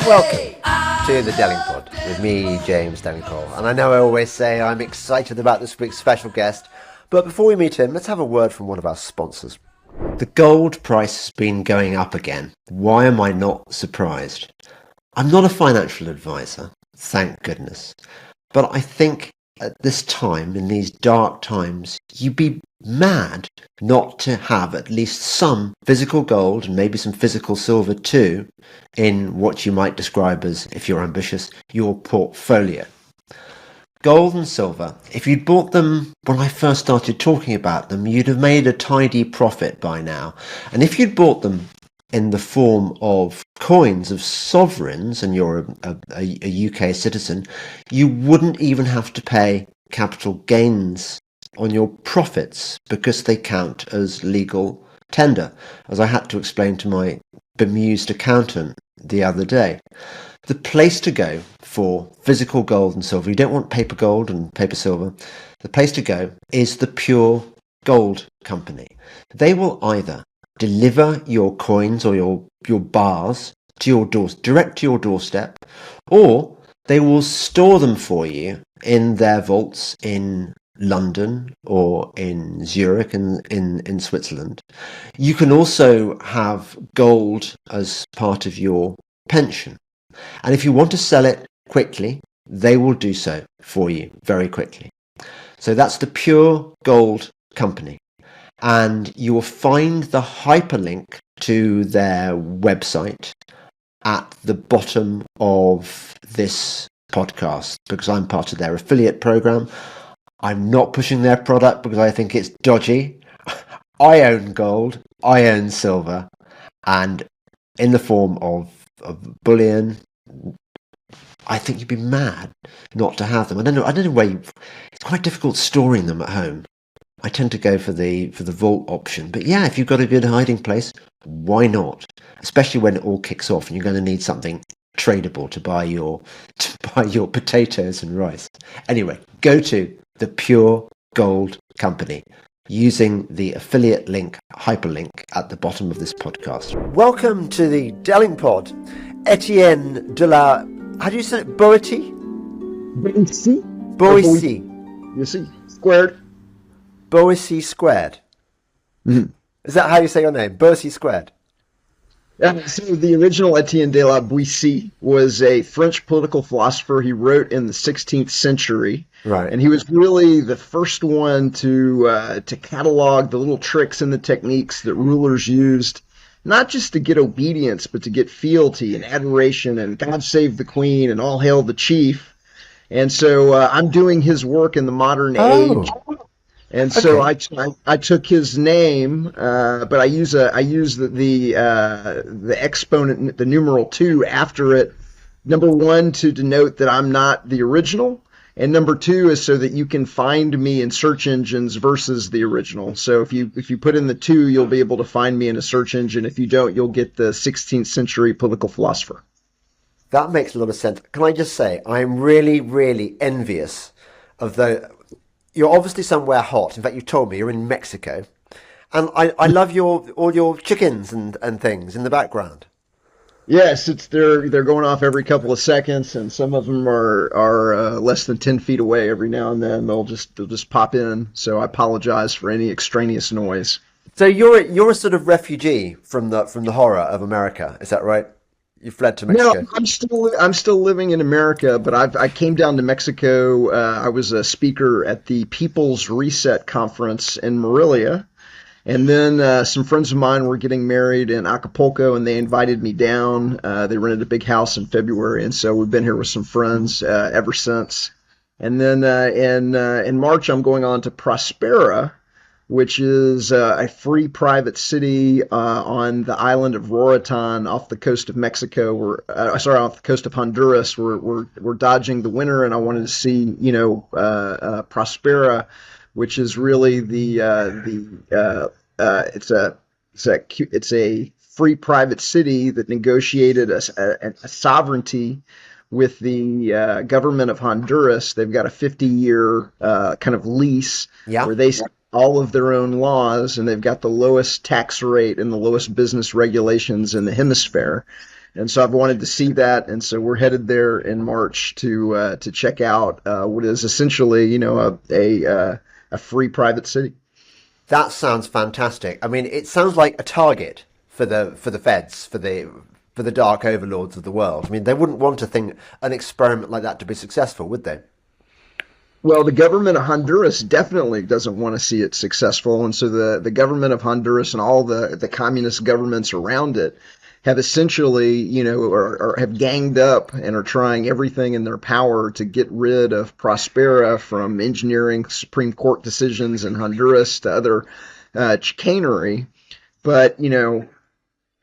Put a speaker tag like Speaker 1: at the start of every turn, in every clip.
Speaker 1: Welcome to the Delingpod with me, James Delingpole. And I know I always say I'm excited about this week's special guest, but before we meet him, let's have a word from one of our sponsors. The gold price has been going up again. Why am I not surprised? I'm not a financial advisor, thank goodness. But I think at this time, in these dark times, you'd be mad not to have at least some physical gold and maybe some physical silver too in what you might describe as, if you're ambitious, your portfolio. Gold and silver, if you'd bought them when I first started talking about them, you'd have made a tidy profit by now. And if you'd bought them in the form of coins of sovereigns and you're a UK citizen, you wouldn't even have to pay capital gains on your profits because they count as legal tender, as I had to explain to my bemused accountant the other day. The place to go for physical gold and silver, you don't want paper gold and paper silver, the place to go is the Pure Gold Company. They will either deliver your coins or your bars to your door, direct to your doorstep, or they will store them for you in their vaults in London or in Zurich in Switzerland. You can also have gold as part of your pension. And if you want to sell it quickly, they will do so for you very quickly. So that's the Pure Gold Company. And you will find the hyperlink to their website at the bottom of this podcast because I'm part of their affiliate program. I'm not pushing their product because I think it's dodgy. I own gold, I own silver, and in the form of bullion, I think you'd be mad not to have them. I don't know where it's quite difficult storing them at home. I tend to go for the vault option. But yeah, if you've got a good hiding place, why not? Especially when it all kicks off and you're going to need something tradable to buy your potatoes and rice. Anyway, go to the Pure Gold Company using the affiliate link, hyperlink at the bottom of this podcast. Welcome to the Delingpod. Etienne de la... How do you say it? Boetie? Boetie.
Speaker 2: You see, squared.
Speaker 1: Boetie squared.
Speaker 2: Mm-hmm.
Speaker 1: Is that how you say your name? Boetie squared.
Speaker 2: Yeah, so the original Etienne de la Boetie was a French political philosopher. He wrote in the 16th century.
Speaker 1: Right.
Speaker 2: And he was really the first one to catalog the little tricks and the techniques that rulers used, not just to get obedience, but to get fealty and adoration and God save the Queen and all hail the chief. And so I'm doing his work in the modern age. And so I took his name, but I use the exponent, the numeral 2 after it. Number 1 to denote that I'm not the original, and number 2 is so that you can find me in search engines versus the original. So if you put in the 2, you'll be able to find me in a search engine. If you don't, you'll get the 16th century political philosopher.
Speaker 1: That makes a lot of sense. Can I just say, I'm really, really envious of the... You're obviously somewhere hot. In fact, you told me you're in Mexico. And I love all your chickens and things in the background.
Speaker 2: Yes, they're going off every couple of seconds, and some of them are less than 10 feet away every now and then. They'll just pop in. So I apologize for any extraneous noise.
Speaker 1: So you're a sort of refugee from the horror of America. Is that right? You fled to Mexico.
Speaker 2: No, I'm still living in America, but I came down to Mexico. I was a speaker at the People's Reset Conference in Morelia, and then some friends of mine were getting married in Acapulco, and they invited me down. They rented a big house in February, and so we've been here with some friends ever since. And then in March, I'm going on to Prospera, which is a free private city on the island of Roatan off the coast of Mexico. Off the coast of Honduras. We're dodging the winter, and I wanted to see, Prospera, which is really it's a free private city that negotiated a sovereignty with the government of Honduras. They've got a 50-year kind of lease where they all of their own laws, and they've got the lowest tax rate and the lowest business regulations in the hemisphere. And so I've wanted to see that, and so we're headed there in March to check out what is essentially, a free private city.
Speaker 1: That sounds fantastic. I mean, it sounds like a target for the feds, for the dark overlords of the world. I mean, they wouldn't want an experiment like that to be successful, would they?
Speaker 2: Well, the government of Honduras definitely doesn't want to see it successful, and so the government of Honduras and all the communist governments around it have essentially, or have ganged up and are trying everything in their power to get rid of Prospera, from engineering Supreme Court decisions in Honduras to other chicanery. But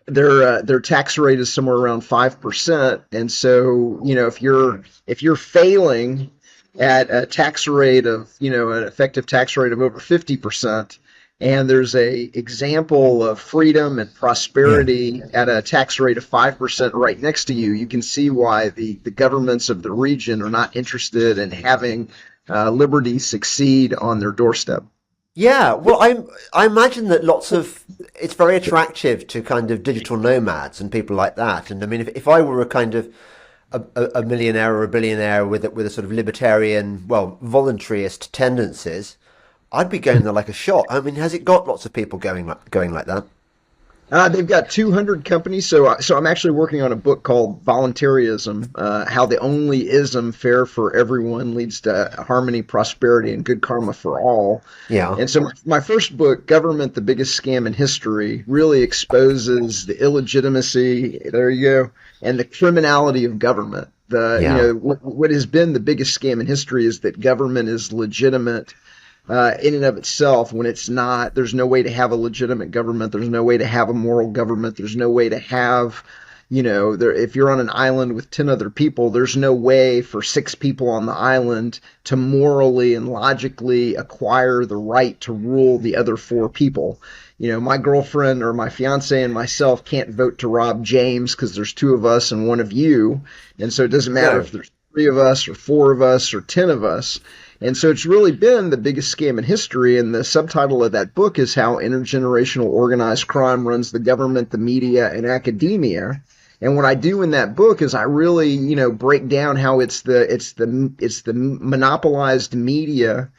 Speaker 2: their tax rate is somewhere around 5%, and so if you're failing at a tax rate of an effective tax rate of over 50%, and there's a example of freedom and prosperity at a tax rate of 5% right next to you, you can see why the governments of the region are not interested in having liberty succeed on their doorstep.
Speaker 1: Yeah, well, I imagine that it's very attractive to kind of digital nomads and people like that. And I mean, if I were a kind of a millionaire or a billionaire with a sort of libertarian, well, voluntarist tendencies, I'd be going there like a shot. I mean, has it got lots of people going like that?
Speaker 2: They've got 200 companies. So I'm actually working on a book called Voluntarism, How the Only Ism Fair for Everyone Leads to Harmony, Prosperity, and Good Karma for All.
Speaker 1: Yeah.
Speaker 2: And so my first book, Government, the Biggest Scam in History, really exposes the illegitimacy, there you go, and the criminality of government. What has been the biggest scam in history is that government is legitimate in and of itself, when it's not. There's no way to have a legitimate government. There's no way to have a moral government. There's no way to have, if you're on an island with 10 other people, there's no way for 6 people on the island to morally and logically acquire the right to rule the other 4 people. My girlfriend or my fiance and myself can't vote to rob James because there's 2 of us and 1 of you. And so it doesn't matter if there's 3 of us or 4 of us or 10 of us. And so it's really been the biggest scam in history. And the subtitle of that book is How Intergenerational Organized Crime Runs the Government, the Media, and Academia. And what I do in that book is I really, break down how it's the monopolized media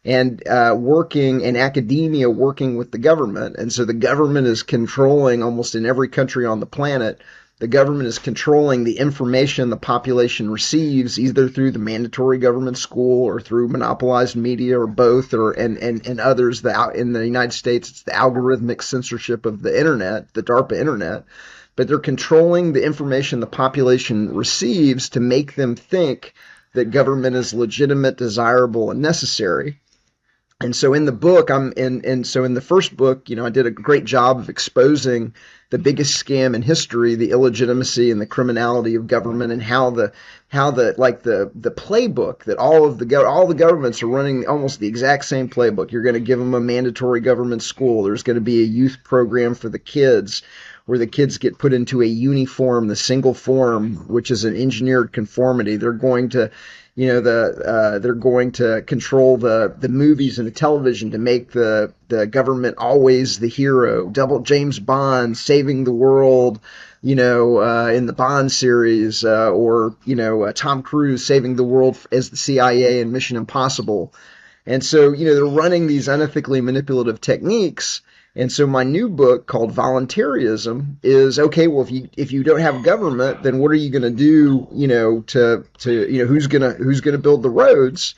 Speaker 2: and academia working with the government. And so the government is controlling, almost in every country on the planet, the government is controlling the information the population receives, either through the mandatory government school or through monopolized media, or both, and others. In the United States, it's the algorithmic censorship of the internet, the DARPA internet. But they're controlling the information the population receives to make them think that government is legitimate, desirable, and necessary. And so in the book, in the first book, I did a great job of exposing the biggest scam in history, the illegitimacy and the criminality of government, and how the playbook that all the governments are running, almost the exact same playbook. You're going to give them a mandatory government school. There's going to be a youth program for the kids, where the kids get put into a uniform, the single form, which is an engineered conformity. They're going to they're going to control the movies and the television to make the government always the hero. Double James Bond saving the world, in the Bond series, or Tom Cruise saving the world as the CIA in Mission Impossible. And so, they're running these unethically manipulative techniques. And so my new book, called Voluntarism, is, okay, well, if you don't have government, then what are you going to do, who's going to build the roads?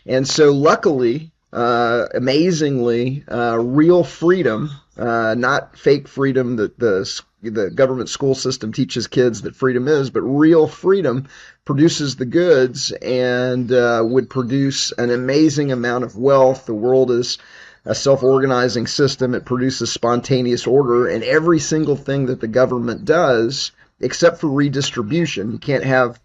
Speaker 2: And so luckily, amazingly, real freedom, not fake freedom that the government school system teaches kids that freedom is, but real freedom produces the goods, and would produce an amazing amount of wealth. The world is a self-organizing system. It produces spontaneous order, and every single thing that the government does, except for redistribution, you can't have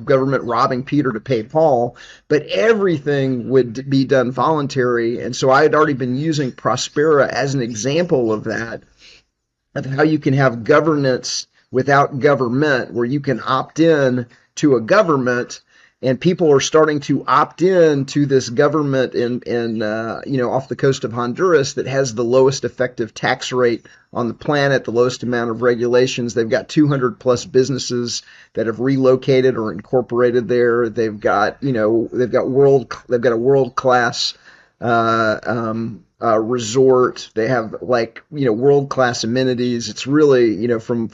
Speaker 2: government robbing Peter to pay Paul, but everything would be done voluntary. And so I had already been using Prospera as an example of that, of how you can have governance without government, where you can opt in to a government and people are starting to opt in to this government in off the coast of Honduras that has the lowest effective tax rate on the planet, the lowest amount of regulations. They've got 200 plus businesses that have relocated or incorporated there. They've got a world class resort. They have world class amenities. It's really, from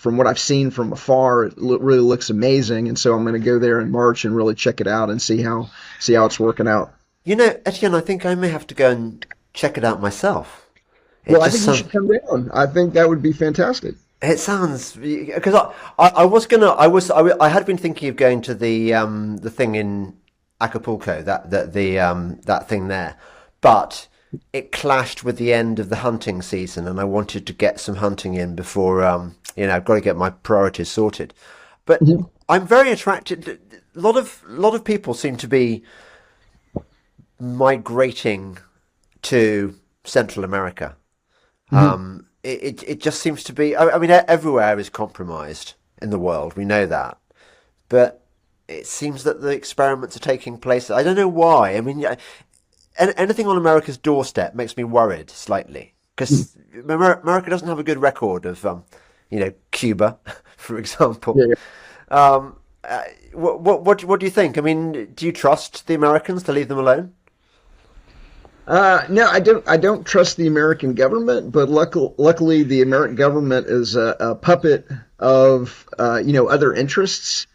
Speaker 2: what I've seen from afar, it really looks amazing. And so I'm going to go there in March and really check it out and see how it's working out.
Speaker 1: Etienne, I think I may have to go and check it out myself.
Speaker 2: I think you should come down. I think that would be fantastic.
Speaker 1: It sounds, because I had been thinking of going to the thing in Acapulco, that thing there, but it clashed with the end of the hunting season, and I wanted to get some hunting in before, I've got to get my priorities sorted. But I'm very attracted. A lot of people seem to be migrating to Central America. It just seems to be. I mean, everywhere is compromised in the world. We know that, but it seems that the experiments are taking place. I don't know why. I mean, anything on America's doorstep makes me worried slightly, because America doesn't have a good record of, Cuba, for example.
Speaker 2: Yeah.
Speaker 1: What do you think? I mean, do you trust the Americans to leave them alone?
Speaker 2: No, I don't. I don't trust the American government, but luckily, the American government is a puppet of other interests,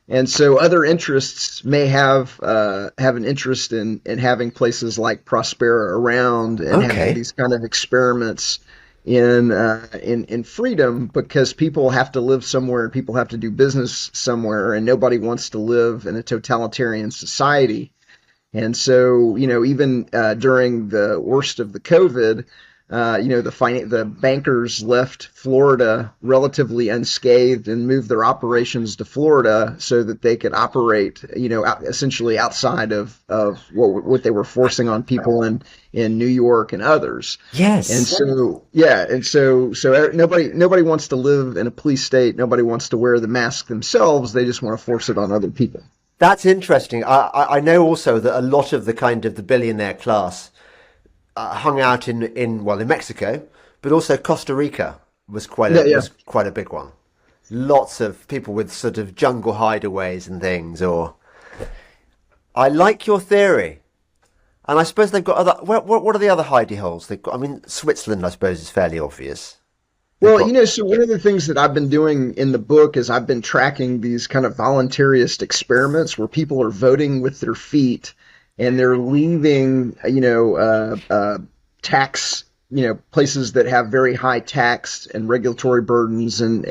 Speaker 2: and so other interests may have an interest in having places like Prospera around and having these kind of experiments in freedom, because people have to live somewhere and people have to do business somewhere, and nobody wants to live in a totalitarian society. And so, even during the worst of the COVID, the bankers left Florida relatively unscathed and moved their operations to Florida so that they could operate, essentially outside of what they were forcing on people in New York and others.
Speaker 1: Yes.
Speaker 2: And so nobody wants to live in a police state. Nobody wants to wear the mask themselves. They just want to force it on other people.
Speaker 1: That's interesting. I know also that a lot of the billionaire class hung out in Mexico, but also Costa Rica was quite a big one. Lots of people with sort of jungle hideaways and things. Or I like your theory, and I suppose they've got other. What are the other hidey holes they've got? I mean, Switzerland, I suppose, is fairly obvious.
Speaker 2: Well, so one of the things that I've been doing in the book is I've been tracking these kind of voluntarist experiments where people are voting with their feet and they're leaving, tax, places that have very high tax and regulatory burdens and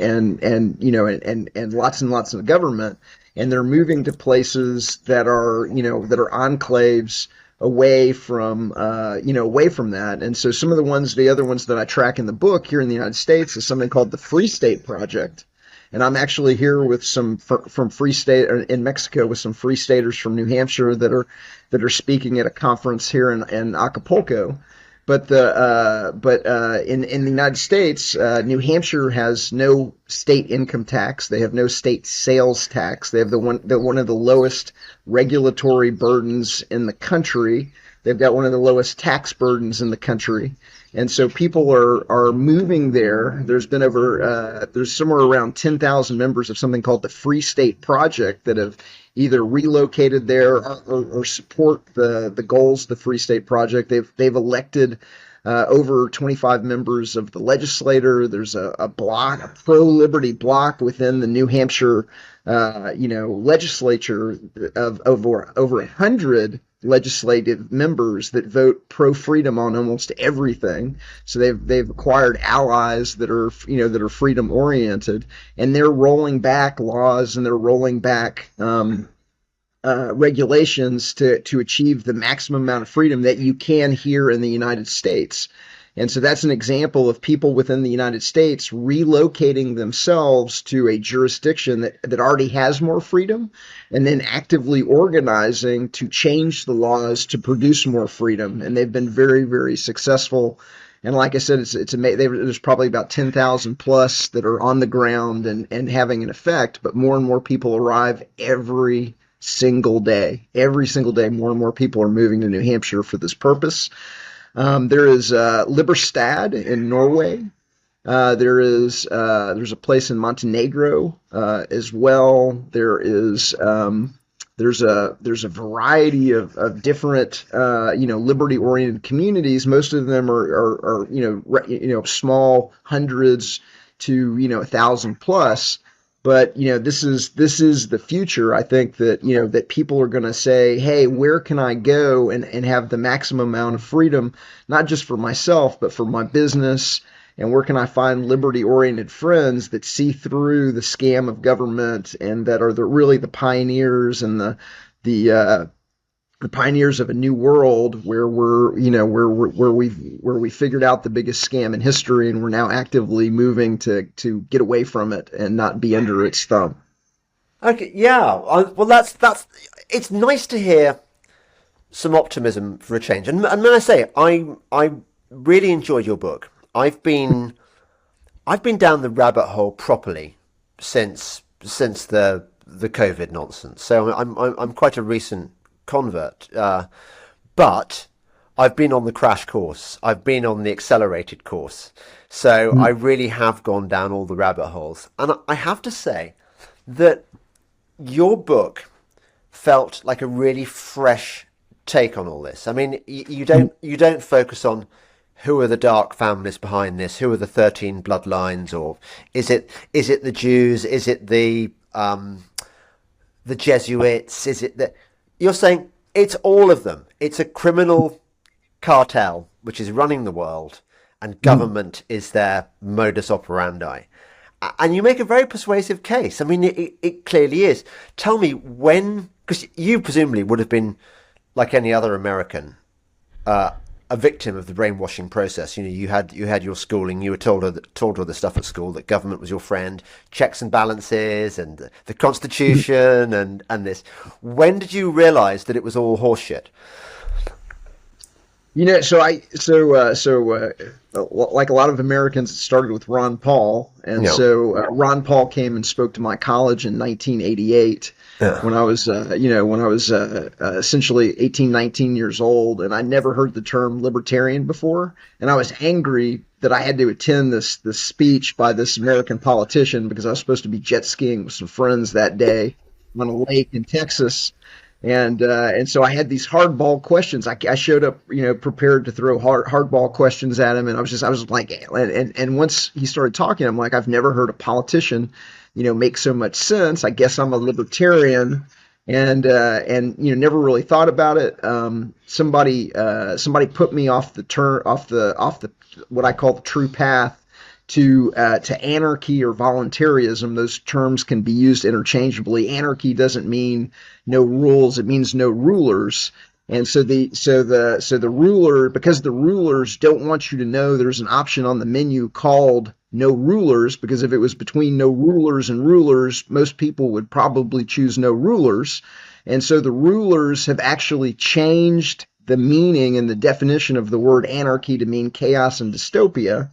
Speaker 2: lots and lots of government, and they're moving to places that are enclaves away from that. And so some of the other ones that I track in the book here in the United States is something called the Free State Project. And I'm actually here with some from Free State in Mexico with some Free Staters from New Hampshire that are speaking at a conference here in Acapulco. But in the United States, New Hampshire has no state income tax. They have no state sales tax. They have one of the lowest regulatory burdens in the country. They've got one of the lowest tax burdens in the country. And so people are moving there. There's been there's somewhere around 10,000 members of something called the Free State Project that have either relocated there or support the goals of the Free State Project. They've elected over 25 members of the legislature. There's a pro-liberty bloc within the New Hampshire legislature of over 100 legislative members that vote pro-freedom on almost everything. So they've acquired allies that are freedom oriented, and they're rolling back laws and they're rolling back regulations to achieve the maximum amount of freedom that you can here in the United States. And so that's an example of people within the United States relocating themselves to a jurisdiction that already has more freedom, and then actively organizing to change the laws to produce more freedom. And they've been very, very successful. And like I said, there's probably about 10,000 plus that are on the ground and having an effect, but more and more people arrive every single day. Every single day, more and more people are moving to New Hampshire for this purpose. There is Liberstad in Norway. There's a place in Montenegro as well. There's a variety of different liberty oriented communities. Most of them are small, hundreds to 1,000 plus. But this is the future. I think that people are going to say, hey, where can I go and have the maximum amount of freedom, not just for myself but for my business, and where can I find liberty oriented friends that see through the scam of government and that are really the pioneers and the pioneers of a new world where we figured out the biggest scam in history, and we're now actively moving to get away from it and not be under its thumb.
Speaker 1: Okay, yeah. Well, that's it's nice to hear some optimism for a change. And when I say I really enjoyed your book. I've been down the rabbit hole properly since the COVID nonsense. So I'm quite a recent convert, but I've been on the crash course. I've been on the accelerated course. So I really have gone down all the rabbit holes. And I have to say that your book felt like a really fresh take on all this. I mean, you don't focus on who are the dark families behind this, who are the 13 bloodlines, or is it the Jews, is it the Jesuits, is it the... You're saying it's all of them. It's a criminal cartel which is running the world, and government is their modus operandi. And you make a very persuasive case. I mean, it clearly is. Tell me when, because you presumably would have been, like any other American, a victim of the brainwashing process. You had your schooling. You were told all the stuff at school, that government was your friend, checks and balances, and the Constitution, and this. When did you realize that it was all horseshit?
Speaker 2: Like a lot of Americans, it started with Ron Paul, and so Ron Paul came and spoke to my college in 1988. When I was essentially 18, 19 years old, and I never heard the term libertarian before, and I was angry that I had to attend this speech by this American politician because I was supposed to be jet skiing with some friends that day on a lake in Texas. And so I had these hardball questions. I showed up, prepared to throw hardball questions at him, and I was like, and once he started talking, I'm like, I've never heard a politician, make so much sense. I guess I'm a libertarian, and never really thought about it. Somebody put me off the what I call the true path to anarchy or voluntarism. Those terms can be used interchangeably. Anarchy doesn't mean no rules; it means no rulers. And so the ruler, because the rulers don't want you to know there's an option on the menu called no rulers, because if it was between no rulers and rulers, most people would probably choose no rulers. And so the rulers have actually changed the meaning and the definition of the word anarchy to mean chaos and dystopia.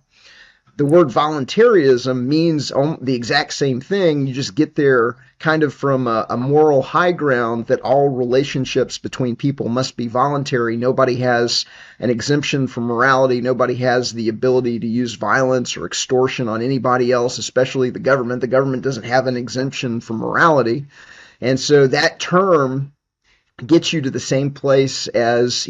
Speaker 2: The word voluntarism means the exact same thing. You just get there kind of from a moral high ground that all relationships between people must be voluntary. Nobody has an exemption from morality. Nobody has the ability to use violence or extortion on anybody else, especially the government. The government doesn't have an exemption from morality. And so that term gets you to the same place as,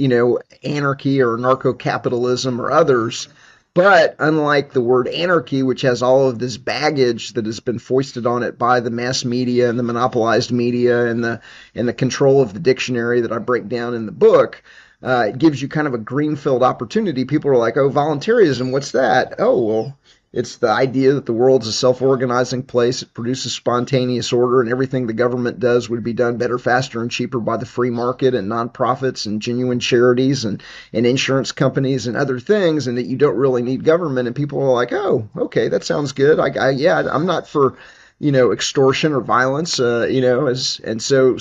Speaker 2: anarchy or narco-capitalism or others. But unlike the word anarchy, which has all of this baggage that has been foisted on it by the mass media and the monopolized media and the control of the dictionary that I break down in the book, it gives you kind of a greenfield opportunity. People are like, oh, voluntarism, what's that? Oh, well, it's the idea that the world's a self-organizing place. It produces spontaneous order, and everything the government does would be done better, faster, and cheaper by the free market and nonprofits and genuine charities and insurance companies and other things, and that you don't really need government. And people are like, oh, okay, that sounds good. I'm not for extortion or violence, and so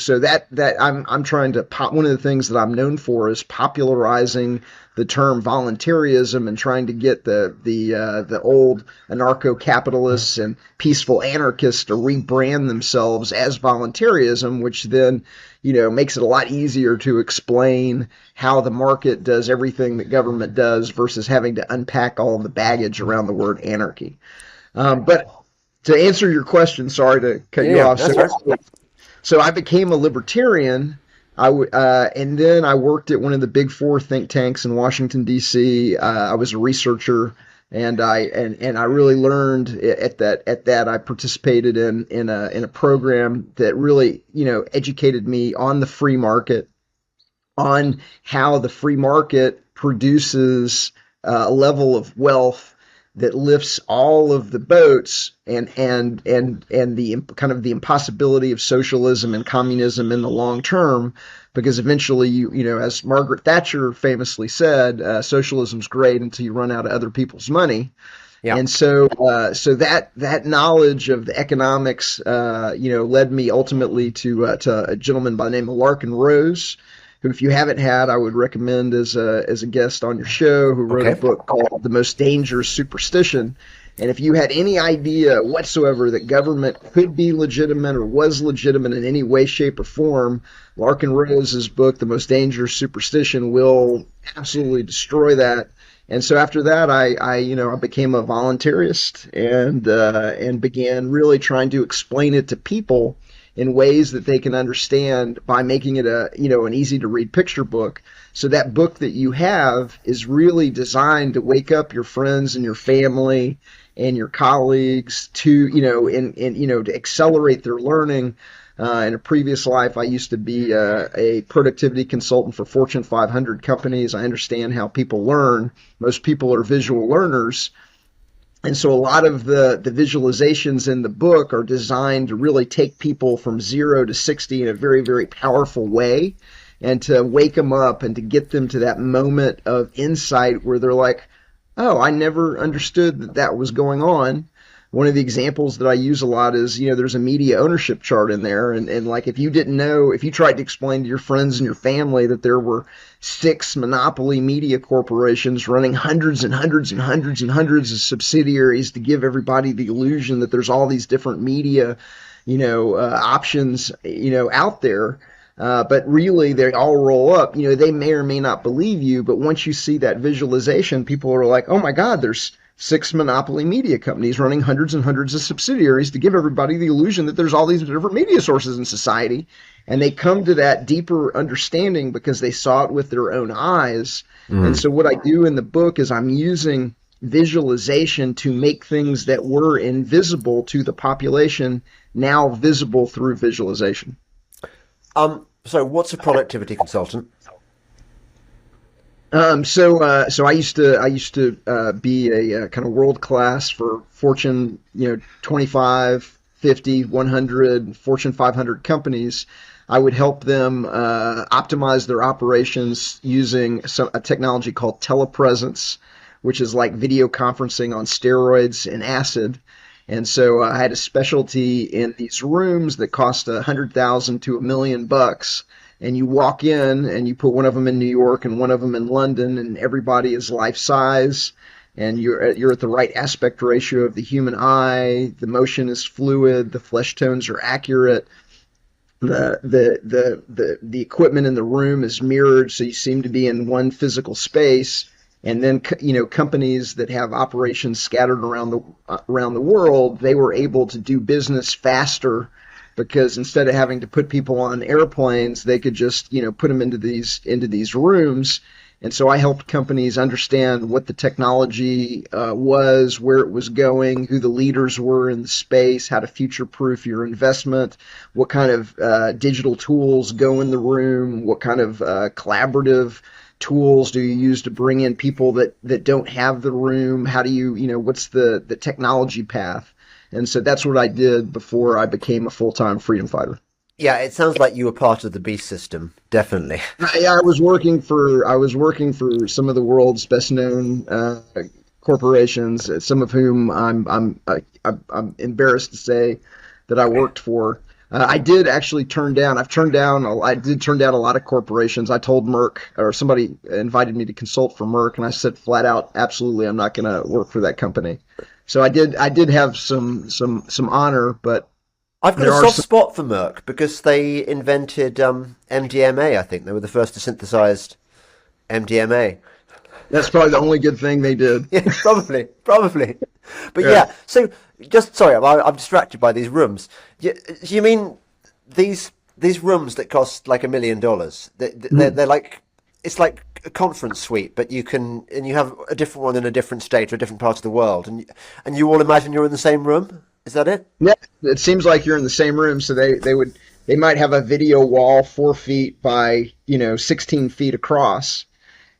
Speaker 2: I'm trying to one of the things that I'm known for is popularizing the term voluntarism and trying to get the old anarcho-capitalists and peaceful anarchists to rebrand themselves as voluntarism, which then, makes it a lot easier to explain how the market does everything that government does versus having to unpack all the baggage around the word anarchy. But to answer your question, sorry to cut you off. So I became a libertarian. And then I worked at one of the big four think tanks in Washington, D.C. I was a researcher, and I really learned at that. I participated in a program that really, educated me on the free market, on how the free market produces a level of wealth that lifts all of the boats, and the kind of the impossibility of socialism and communism in the long term, because eventually as Margaret Thatcher famously said, socialism's great until you run out of other people's money. Yeah. And so that knowledge of the economics led me ultimately to a gentleman by the name of Larkin Rose, who, if you haven't had, I would recommend as a guest on your show, who wrote a book called The Most Dangerous Superstition. And if you had any idea whatsoever that government could be legitimate or was legitimate in any way, shape, or form, Larkin Rose's book, The Most Dangerous Superstition, will absolutely destroy that. And so after that, I became a voluntarist and began really trying to explain it to people in ways that they can understand by making it an easy to read picture book. So that book that you have is really designed to wake up your friends and your family and your colleagues to, to accelerate their learning. In a previous life, I used to be a productivity consultant for Fortune 500 companies. I understand how people learn. Most people are visual learners. And so a lot of the visualizations in the book are designed to really take people from 0 to 60 in a very, very powerful way, and to wake them up and to get them to that moment of insight where they're like, oh, I never understood that was going on. One of the examples that I use a lot is, there's a media ownership chart in there. And like, if you didn't know, if you tried to explain to your friends and your family that there were 6 monopoly media corporations running hundreds and hundreds and hundreds and hundreds of subsidiaries to give everybody the illusion that there's all these different media, options, out there. But really, they all roll up. They may or may not believe you, but once you see that visualization, people are like, oh my God, there's 6 monopoly media companies running hundreds and hundreds of subsidiaries to give everybody the illusion that there's all these different media sources in society. And they come to that deeper understanding because they saw it with their own eyes. And so what I do in the book is I'm using visualization to make things that were invisible to the population now visible through visualization.
Speaker 1: So what's a productivity consultant?
Speaker 2: So I used to be a kind of world class for Fortune, 25, 50, 100, Fortune 500 companies. I would help them optimize their operations using a technology called telepresence, which is like video conferencing on steroids and acid. And so I had a specialty in these rooms that cost $100,000 to $1 million. And you walk in and you put one of them in New York and one of them in London, and everybody is life size, and you're at the right aspect ratio of the human eye. The motion is fluid. The flesh tones are accurate. The equipment in the room is mirrored, so you seem to be in one physical space. And then, companies that have operations scattered around the world, they were able to do business faster because instead of having to put people on airplanes, they could just, put them into these rooms. And so I helped companies understand what the technology was, where it was going, who the leaders were in the space, how to future-proof your investment, what kind of digital tools go in the room, what kind of collaborative tools do you use to bring in people that don't have the room, how do you, what's the technology path. And so that's what I did before I became a full-time freedom fighter.
Speaker 1: Yeah, it sounds like you were part of the beast system, definitely.
Speaker 2: Yeah, I was working for some of the world's best-known corporations, some of whom I'm embarrassed to say that I worked for. I did actually turn down. I did turn down a lot of corporations. I told Merck, or somebody invited me to consult for Merck, and I said flat out, absolutely, I'm not going to work for that company. So I did have some honor, but
Speaker 1: I've got
Speaker 2: there
Speaker 1: a
Speaker 2: are
Speaker 1: soft
Speaker 2: some.
Speaker 1: spot for Merck because they invented MDMA. I think they were the first to synthesize MDMA.
Speaker 2: That's probably the only good thing they did.
Speaker 1: Yeah, probably. But
Speaker 2: Yeah.
Speaker 1: yeah, so just sorry, I'm distracted by these rooms. You mean these rooms that cost like $1 million? They're like, it's like a conference suite, but you have a different one in a different state or a different part of the world, and you all imagine you're in the same room. Is that it?
Speaker 2: Yeah, it seems like you're in the same room. So they might have a video wall 4 feet by 16 feet across,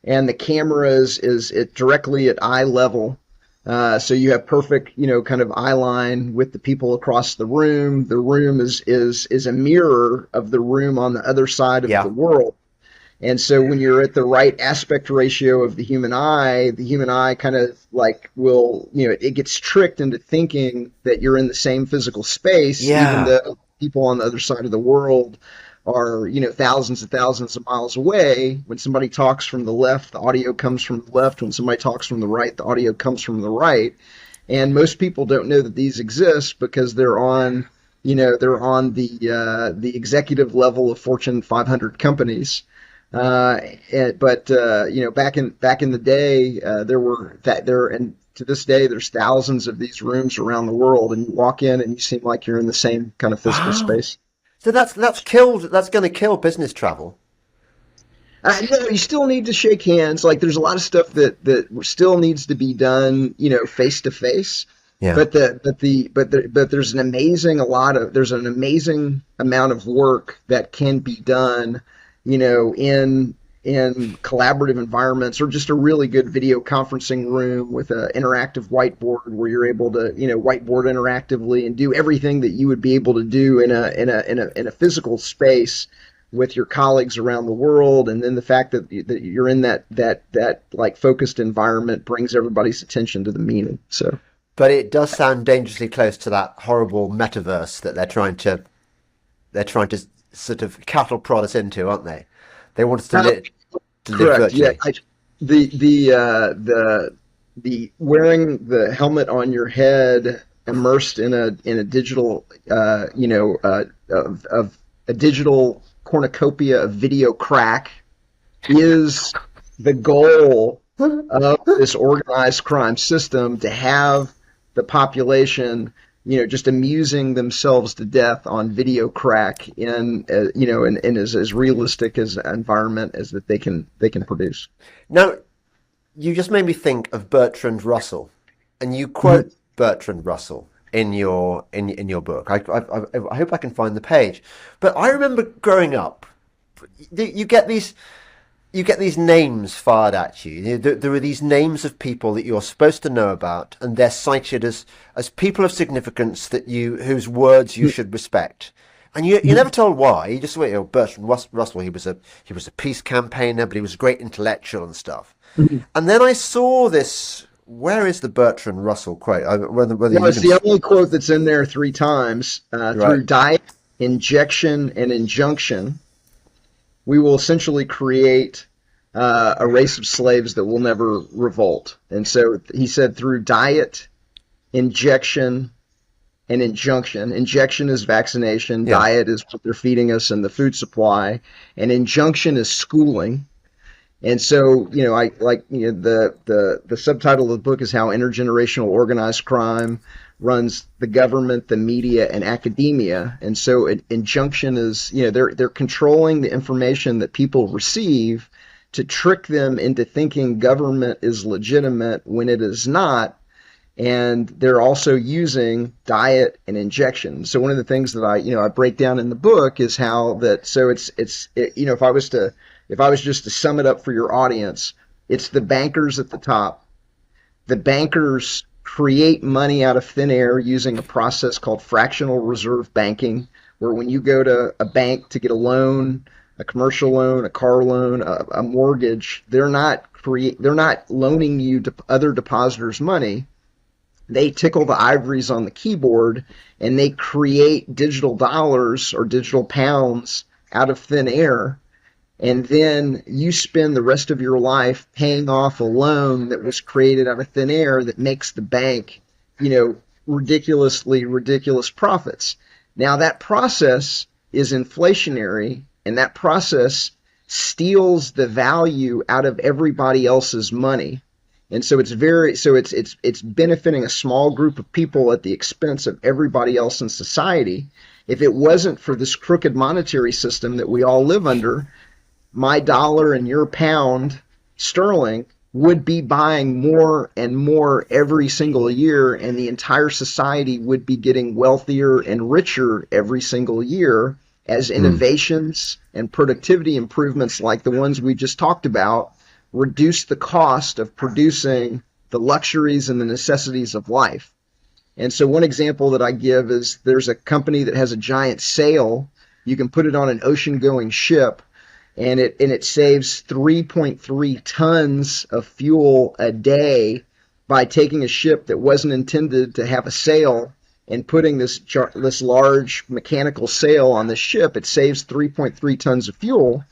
Speaker 2: and the camera is it directly at eye level. So you have perfect, kind of eye line with the people across the room. The room is a mirror of the room on the other side of the
Speaker 1: Yeah.
Speaker 2: world. And so when you're at the right aspect ratio of the human eye kind of like will, it gets tricked into thinking that you're in the same physical space, even
Speaker 1: Yeah.
Speaker 2: though people on the other side of the world are, thousands and thousands of miles away. When somebody talks from the left, the audio comes from the left. When somebody talks from the right, the audio comes from the right. And most people don't know that these exist because they're on the executive level of Fortune 500 companies. But back in the day, there were that there and to this day there's thousands of these rooms around the world, and you walk in and you seem like you're in the same kind of physical
Speaker 1: Wow.
Speaker 2: space.
Speaker 1: So that's going to kill business travel.
Speaker 2: You still need to shake hands. Like there's a lot of stuff that still needs to be done, face to face.
Speaker 1: Yeah.
Speaker 2: But there's there's an amazing amount of work that can be done, in collaborative environments, or just a really good video conferencing room with an interactive whiteboard where you're able to, whiteboard interactively and do everything that you would be able to do in a physical space with your colleagues around the world. And then the fact that you're in that like focused environment brings everybody's attention to the meeting. So
Speaker 1: But it does sound dangerously close to that horrible metaverse that they're trying to sort of cattle prod us into, aren't they? They want us to live
Speaker 2: correct. Yeah.
Speaker 1: virtually.
Speaker 2: The wearing the helmet on your head, immersed in a digital, of a digital cornucopia of video crack is the goal of this organized crime system, to have the population, just amusing themselves to death on video crack in as realistic as an environment as that they can produce.
Speaker 1: Now, you just made me think of Bertrand Russell, and you
Speaker 2: Mhm.
Speaker 1: quote Bertrand Russell in your book. I hope I can find the page. But I remember growing up, you get these names fired at you. There are these names of people that you're supposed to know about, and they're cited as people of significance whose words you should respect. And you're never told why. You just wait. Bertrand Russell, he was a peace campaigner, but he was a great intellectual and stuff.
Speaker 2: Mhm.
Speaker 1: And then I saw this. Where is the Bertrand Russell quote? Whether
Speaker 2: No,
Speaker 1: you
Speaker 2: it's
Speaker 1: can.
Speaker 2: the only quote that's in there 3 times.
Speaker 1: Right.
Speaker 2: Through diet, injection, and injunction, we will essentially create a race of slaves that will never revolt. And so he said, through diet, injection, and injunction. Injection is vaccination.
Speaker 1: Yeah.
Speaker 2: Diet is what they're feeding us and the food supply. And injunction is schooling. And so, I like the subtitle of the book is how intergenerational organized crime runs the government, the media, and academia. And so, injunction is, they're controlling the information that people receive to trick them into thinking government is legitimate when it is not. And they're also using diet and injection. So one of the things that I break down in the book is how that. So if I was just to sum it up for your audience, it's the bankers at the top. The bankers create money out of thin air using a process called fractional reserve banking, where when you go to a bank to get a loan, a commercial loan, a car loan, a mortgage, they're not loaning you to other depositors' money. They tickle the ivories on the keyboard and they create digital dollars or digital pounds out of thin air. And then you spend the rest of your life paying off a loan that was created out of thin air that makes the bank, ridiculous profits. Now that process is inflationary, and that process steals the value out of everybody else's money. And so it's benefiting a small group of people at the expense of everybody else in society. If it wasn't for this crooked monetary system that we all live under, my dollar and your pound sterling would be buying more and more every single year, and the entire society would be getting wealthier and richer every single year as innovations and productivity improvements like the ones we just talked about reduce the cost of producing the luxuries and the necessities of life. And so one example that I give is there's a company that has a giant sail. You can put it on an ocean-going ship, and it saves 3.3 tons of fuel a day by taking a ship that wasn't intended to have a sail and putting this large mechanical sail on the ship. It saves 3.3 tons of fuel,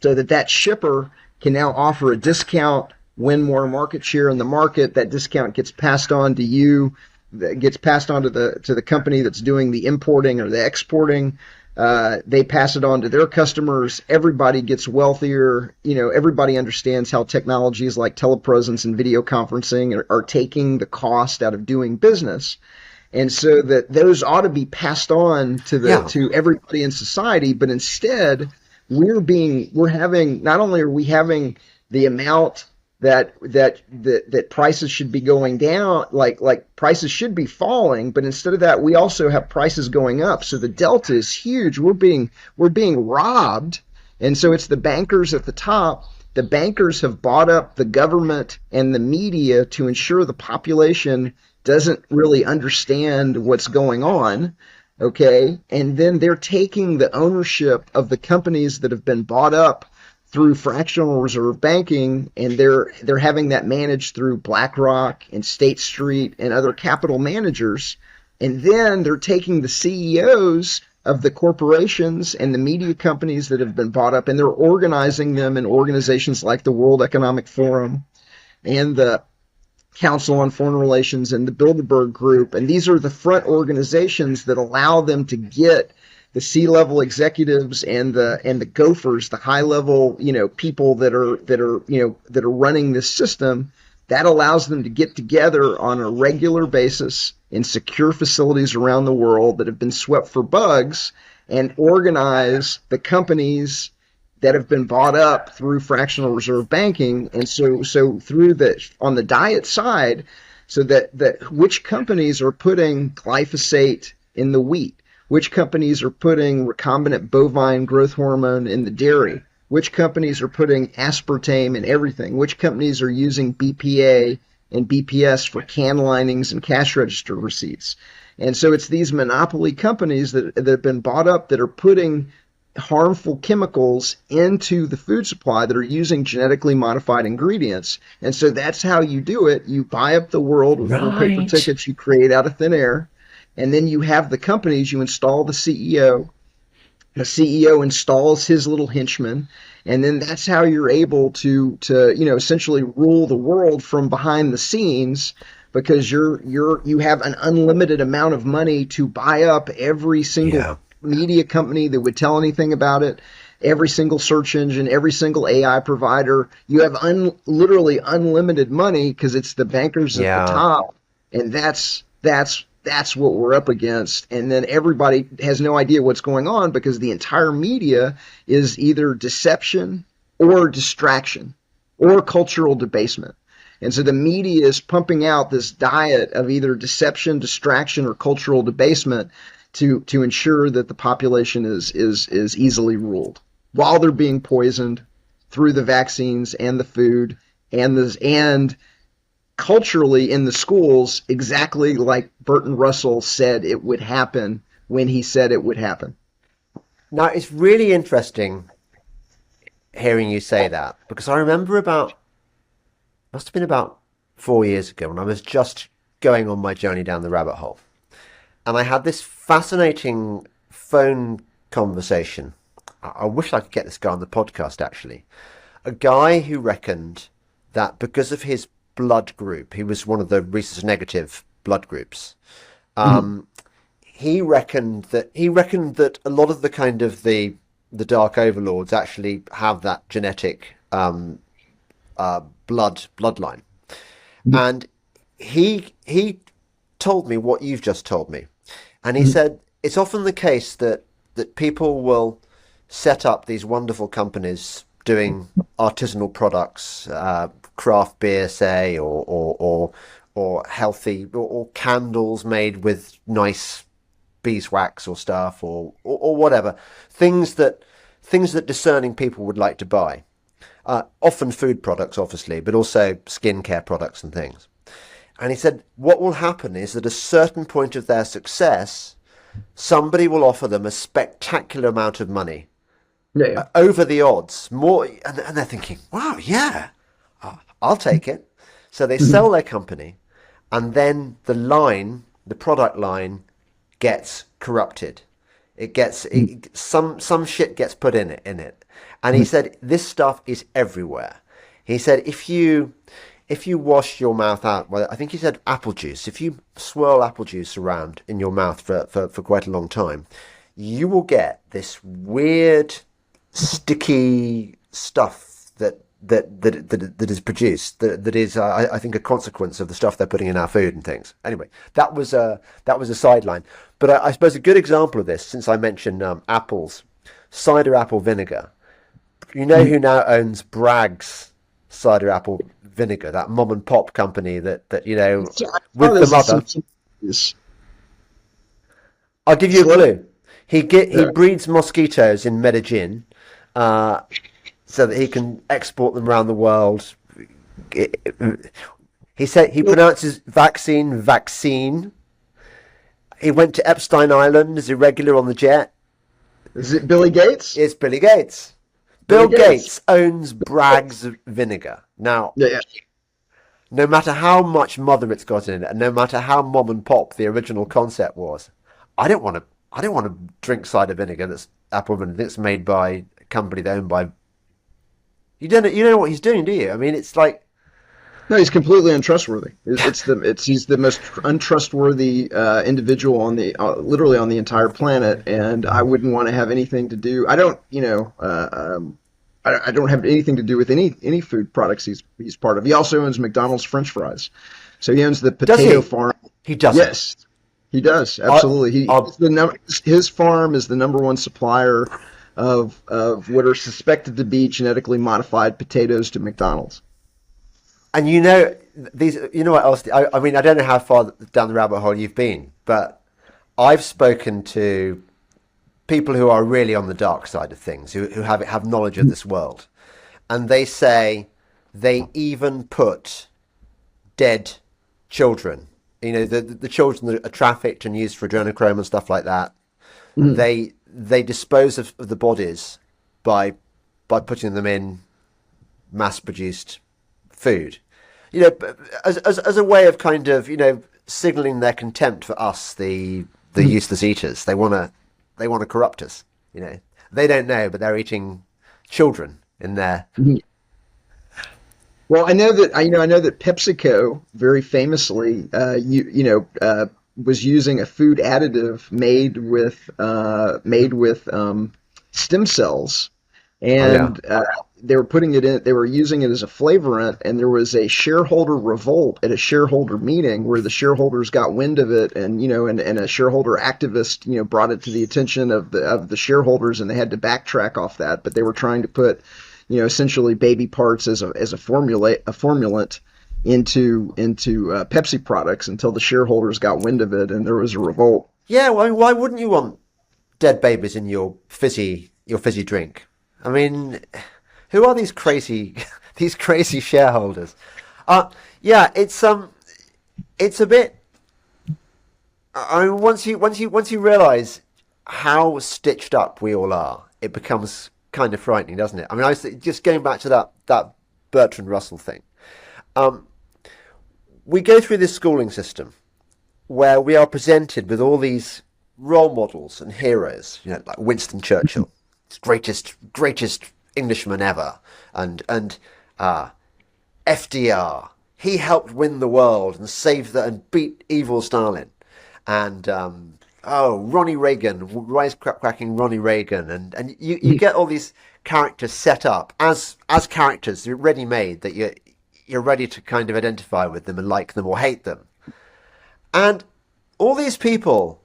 Speaker 2: so that shipper can now offer a discount, win more market share in the market. That discount gets passed on to you, that gets passed on to the company that's doing the importing or the exporting. They pass it on to their customers. Everybody gets wealthier. Everybody understands how technologies like telepresence and video conferencing are taking the cost out of doing business. And so that those ought to be passed on to everybody in society, but instead not only are we having the amount that prices should be going down, like prices should be falling, but instead of that, we also have prices going up. So the delta is huge. We're being robbed. And so it's the bankers at the top. The bankers have bought up the government and the media to ensure the population doesn't really understand what's going on. Okay. And then they're taking the ownership of the companies that have been bought up through fractional reserve banking, and they're having that managed through BlackRock and State Street and other capital managers. And then they're taking the CEOs of the corporations and the media companies that have been bought up, and they're organizing them in organizations like the World Economic Forum and the Council on Foreign Relations and the Bilderberg Group. And these are the front organizations that allow them to get the C-level executives and the gophers, the high-level, people that are running this system. That allows them to get together on a regular basis in secure facilities around the world that have been swept for bugs and organize the companies that have been bought up through fractional reserve banking. And so through on the diet side, so that which companies are putting glyphosate in the wheat, which companies are putting recombinant bovine growth hormone in the dairy, which companies are putting aspartame in everything, which companies are using BPA and BPS for can linings and cash register receipts. And so it's these monopoly companies that have been bought up that are putting harmful chemicals into the food supply, that are using genetically modified ingredients. And so that's how you do it. You buy up the world with little paper tickets you create out of thin air. And then you have the companies, you install the CEO. The CEO installs his little henchmen, and then that's how you're able to essentially rule the world from behind the scenes, because you have an unlimited amount of money to buy up every single media company that would tell anything about it, every single search engine, every single AI provider. You have literally unlimited money because it's the bankers at the top, and that's what we're up against. And then everybody has no idea what's going on because the entire media is either deception or distraction or cultural debasement. And so the media is pumping out this diet of either deception, distraction, or cultural debasement to ensure that the population is easily ruled while they're being poisoned through the vaccines and the food and culturally in the schools, exactly like Burton Russell said it would happen when he said it would happen.
Speaker 1: Now, it's really interesting hearing you say that, because I remember must have been about 4 years ago, when I was just going on my journey down the rabbit hole. And I had this fascinating phone conversation. I wish I could get this guy on the podcast, actually. A guy who reckoned that because of his blood group, he was one of the rhesus negative blood groups. He reckoned that a lot of the kind of the dark overlords actually have that genetic bloodline. And he told me what you've just told me. And he said it's often the case that people will set up these wonderful companies doing artisanal products, craft beer, say, or healthy, or candles made with nice beeswax or stuff, or whatever, things that discerning people would like to buy. Often food products, obviously, but also skincare products and things. And he said what will happen is that at a certain point of their success, somebody will offer them a spectacular amount of money, over the odds, more, and they're thinking, wow, yeah, I'll take it. So they sell their company, and then the product line gets corrupted. Some shit gets put in it. And he said this stuff is everywhere. He said if you wash your mouth out, well, I think he said apple juice. If you swirl apple juice around in your mouth for quite a long time, you will get this weird, sticky stuff that is produced. That is, I think, a consequence of the stuff they're putting in our food and things. Anyway, that was a sideline. But I suppose a good example of this, since I mentioned apples, cider apple vinegar. You know who now owns Bragg's cider apple vinegar, that mom and pop company that with the mother. I'll give you a clue. He breeds mosquitoes in Medellin, so that he can export them around the world. He said he pronounces vaccine. He went to Epstein Island as a regular on the jet.
Speaker 2: Is it Billy Gates?
Speaker 1: It's Billy Gates. Bill Gates owns Bragg's vinegar. Now, no matter how much mother it's got in it, and no matter how mom and pop the original concept was, I don't want to drink cider vinegar that's apple vinegar that's made by a company that's owned by. You know what he's doing, do you? I mean, it's like.
Speaker 2: No, he's completely untrustworthy. He's the most untrustworthy individual on the literally on the entire planet, and I wouldn't want to have anything to do. I don't have anything to do with any food products he's part of. He also owns McDonald's French fries, so he owns the potato farm.
Speaker 1: He does.
Speaker 2: Yes, he does. Absolutely. His farm is the number one supplier of what are suspected to be genetically modified potatoes to McDonald's.
Speaker 1: And you know what else? I mean, I don't know how far down the rabbit hole you've been, but I've spoken to people who are really on the dark side of things, who have knowledge of this world, and they say they even put dead children, the children that are trafficked and used for adrenochrome and stuff like that. They dispose of the bodies by putting them in mass-produced food, as a way of kind of signaling their contempt for us, the useless eaters. They want to corrupt us. They don't know, but they're eating children in there.
Speaker 2: Well, I know that PepsiCo very famously was using a food additive made with stem cells, and they were putting it in. They were using it as a flavorant, and there was a shareholder revolt at a shareholder meeting where the shareholders got wind of it, and a shareholder activist brought it to the attention of the shareholders, and they had to backtrack off that. But they were trying to put essentially baby parts as a formulant into Pepsi products until the shareholders got wind of it, and there was a revolt.
Speaker 1: Yeah, well, why wouldn't you want dead babies in your fizzy drink? I mean, who are these crazy shareholders? It's a bit. I mean, once you realise how stitched up we all are, it becomes kind of frightening, doesn't it? I mean, I was just going back to that Bertrand Russell thing. we go through this schooling system where we are presented with all these role models and heroes, like Winston Churchill, greatest Englishman ever, and FDR. He helped win the world and and beat evil Stalin, and Ronnie Reagan, wisecracking Ronnie Reagan, and you get all these characters set up as characters ready made that you're ready to kind of identify with them and like them or hate them, and all these people,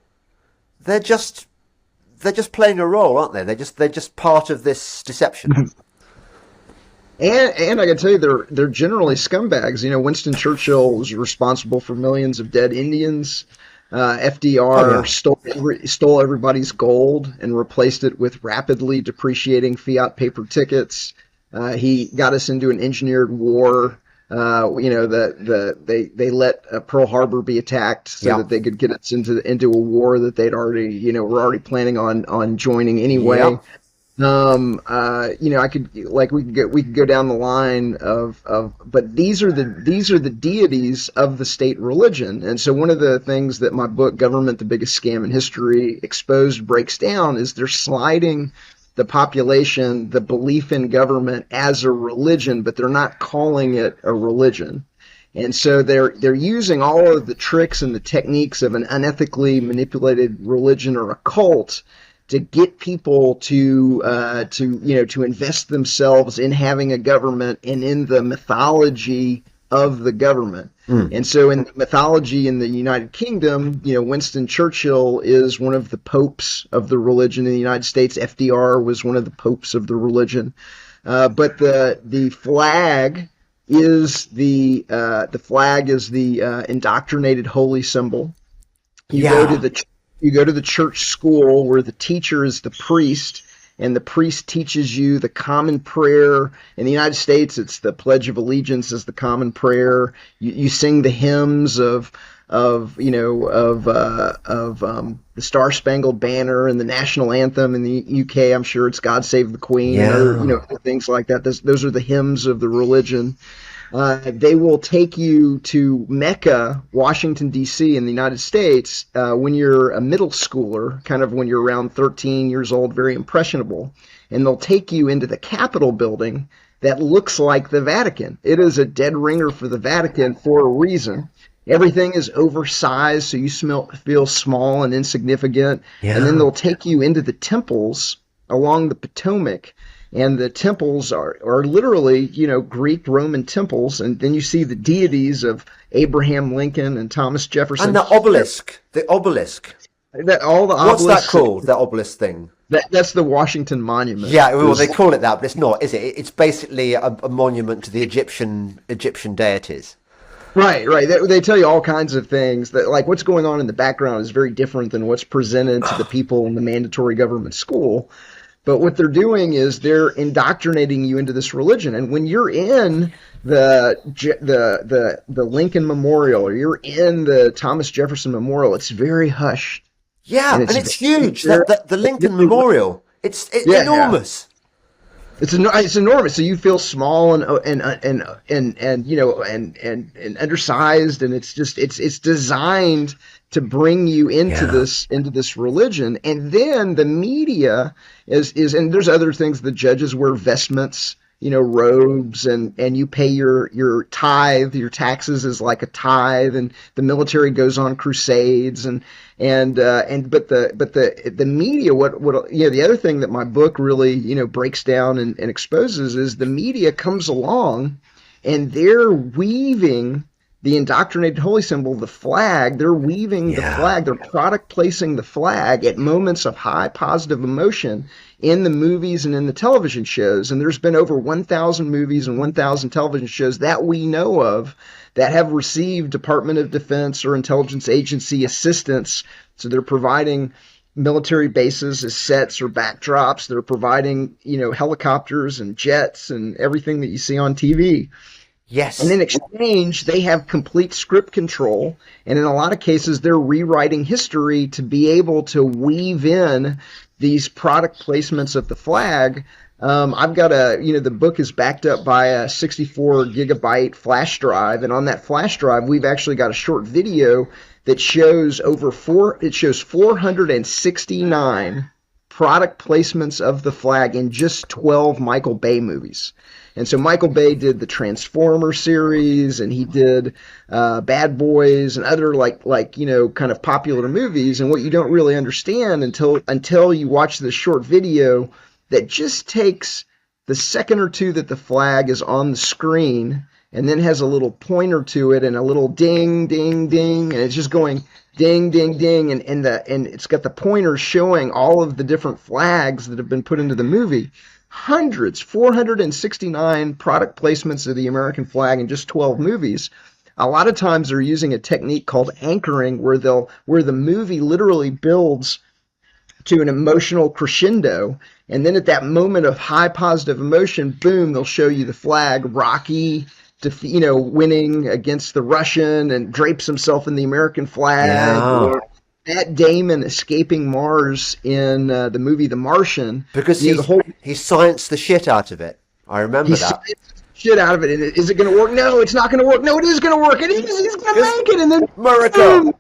Speaker 1: they're just playing a role, aren't they? They're just part of this deception.
Speaker 2: And I can tell you, they're generally scumbags. Winston Churchill was responsible for millions of dead Indians. FDR stole everybody's gold and replaced it with rapidly depreciating fiat paper tickets. He got us into an engineered war. They let Pearl Harbor be attacked so that they could get us into a war that they'd already, were already planning on joining anyway.
Speaker 1: Yeah.
Speaker 2: We could go down the line but these are the deities of the state religion. And so one of the things that my book, Government, the Biggest Scam in History, Exposed, breaks down is they're sliding the population, the belief in government as a religion, but they're not calling it a religion. And so they're using all of the tricks and the techniques of an unethically manipulated religion or a cult to get people to invest themselves in having a government and in the mythology of the government. And so in the mythology in the United Kingdom, Winston Churchill is one of the popes of the religion in the United States. FDR was one of the popes of the religion. But the flag is the indoctrinated holy symbol. You go to the church school where the teacher is the priest, and the priest teaches you the common prayer. In the United States, it's the Pledge of Allegiance is the common prayer. You sing the hymns of the Star Spangled Banner and the national anthem. In the UK, I'm sure it's God Save the Queen, and other, things like that. Those are the hymns of the religion. They will take you to Mecca, Washington, D.C. in the United States when you're a middle schooler, kind of when you're around 13 years old, very impressionable. And they'll take you into the Capitol building that looks like the Vatican. It is a dead ringer for the Vatican for a reason. Everything is oversized, so you feel small and insignificant. Yeah. And then they'll take you into the temples along the Potomac. And the temples are literally, Greek Roman temples. And then you see the deities of Abraham Lincoln and Thomas Jefferson.
Speaker 1: And the obelisk. What's that called, the obelisk thing?
Speaker 2: That's the Washington Monument.
Speaker 1: Yeah, well, they call it that, but it's not, is it? It's basically a monument to the Egyptian deities.
Speaker 2: Right. They tell you all kinds of things that, like, what's going on in the background is very different than what's presented to the people in the mandatory government school. But what they're doing is they're indoctrinating you into this religion. And when you're in the Lincoln Memorial or you're in the Thomas Jefferson Memorial, it's very hushed.
Speaker 1: Yeah, and it's huge. The Lincoln Memorial, it's enormous.
Speaker 2: Yeah. It's enormous. So you feel small and undersized, and it's designed to bring you into this religion. And then the media is and there's other things. The judges wear vestments, robes, and you pay your tithe, your taxes is like a tithe, and the military goes on crusades but the media, the other thing that my book really, breaks down and exposes is the media comes along and they're weaving the indoctrinated holy symbol, the flag. They're weaving the flag. They're product placing the flag at moments of high positive emotion in the movies and in the television shows. And there's been over 1,000 movies and 1,000 television shows that we know of that have received Department of Defense or intelligence agency assistance. So they're providing military bases as sets or backdrops. They're providing, helicopters and jets and everything that you see on TV.
Speaker 1: Yes.
Speaker 2: And in exchange, they have complete script control. And in a lot of cases, they're rewriting history to be able to weave in these product placements of the flag I've got the book is backed up by a 64 gigabyte flash drive, and on that flash drive, we've actually got a short video that shows it shows 469 product placements of the flag in just 12 Michael Bay movies. And so Michael Bay did the Transformer series, and he did Bad Boys and other kind of popular movies. And what you don't really understand until you watch this short video that just takes the second or two that the flag is on the screen, and then has a little pointer to it and a little ding, ding, ding, and it's just going ding, ding, ding, and it's got the pointer showing all of the different flags that have been put into the movie. 469 product placements of the American flag in just 12 movies. A lot of times they're using a technique called anchoring, where the movie literally builds to an emotional crescendo, and then at that moment of high positive emotion, boom, they'll show you the flag. Rocky, winning against the Russian and drapes himself in the American flag.
Speaker 1: Yeah.
Speaker 2: Or Matt Damon escaping Mars in the movie The Martian.
Speaker 1: Because he scienced the shit out of it. I remember that.
Speaker 2: Shit out of it. And is it going to work? No, it's not going to work. No, it is going to work. It is. He's going to make it. And then
Speaker 1: miracle.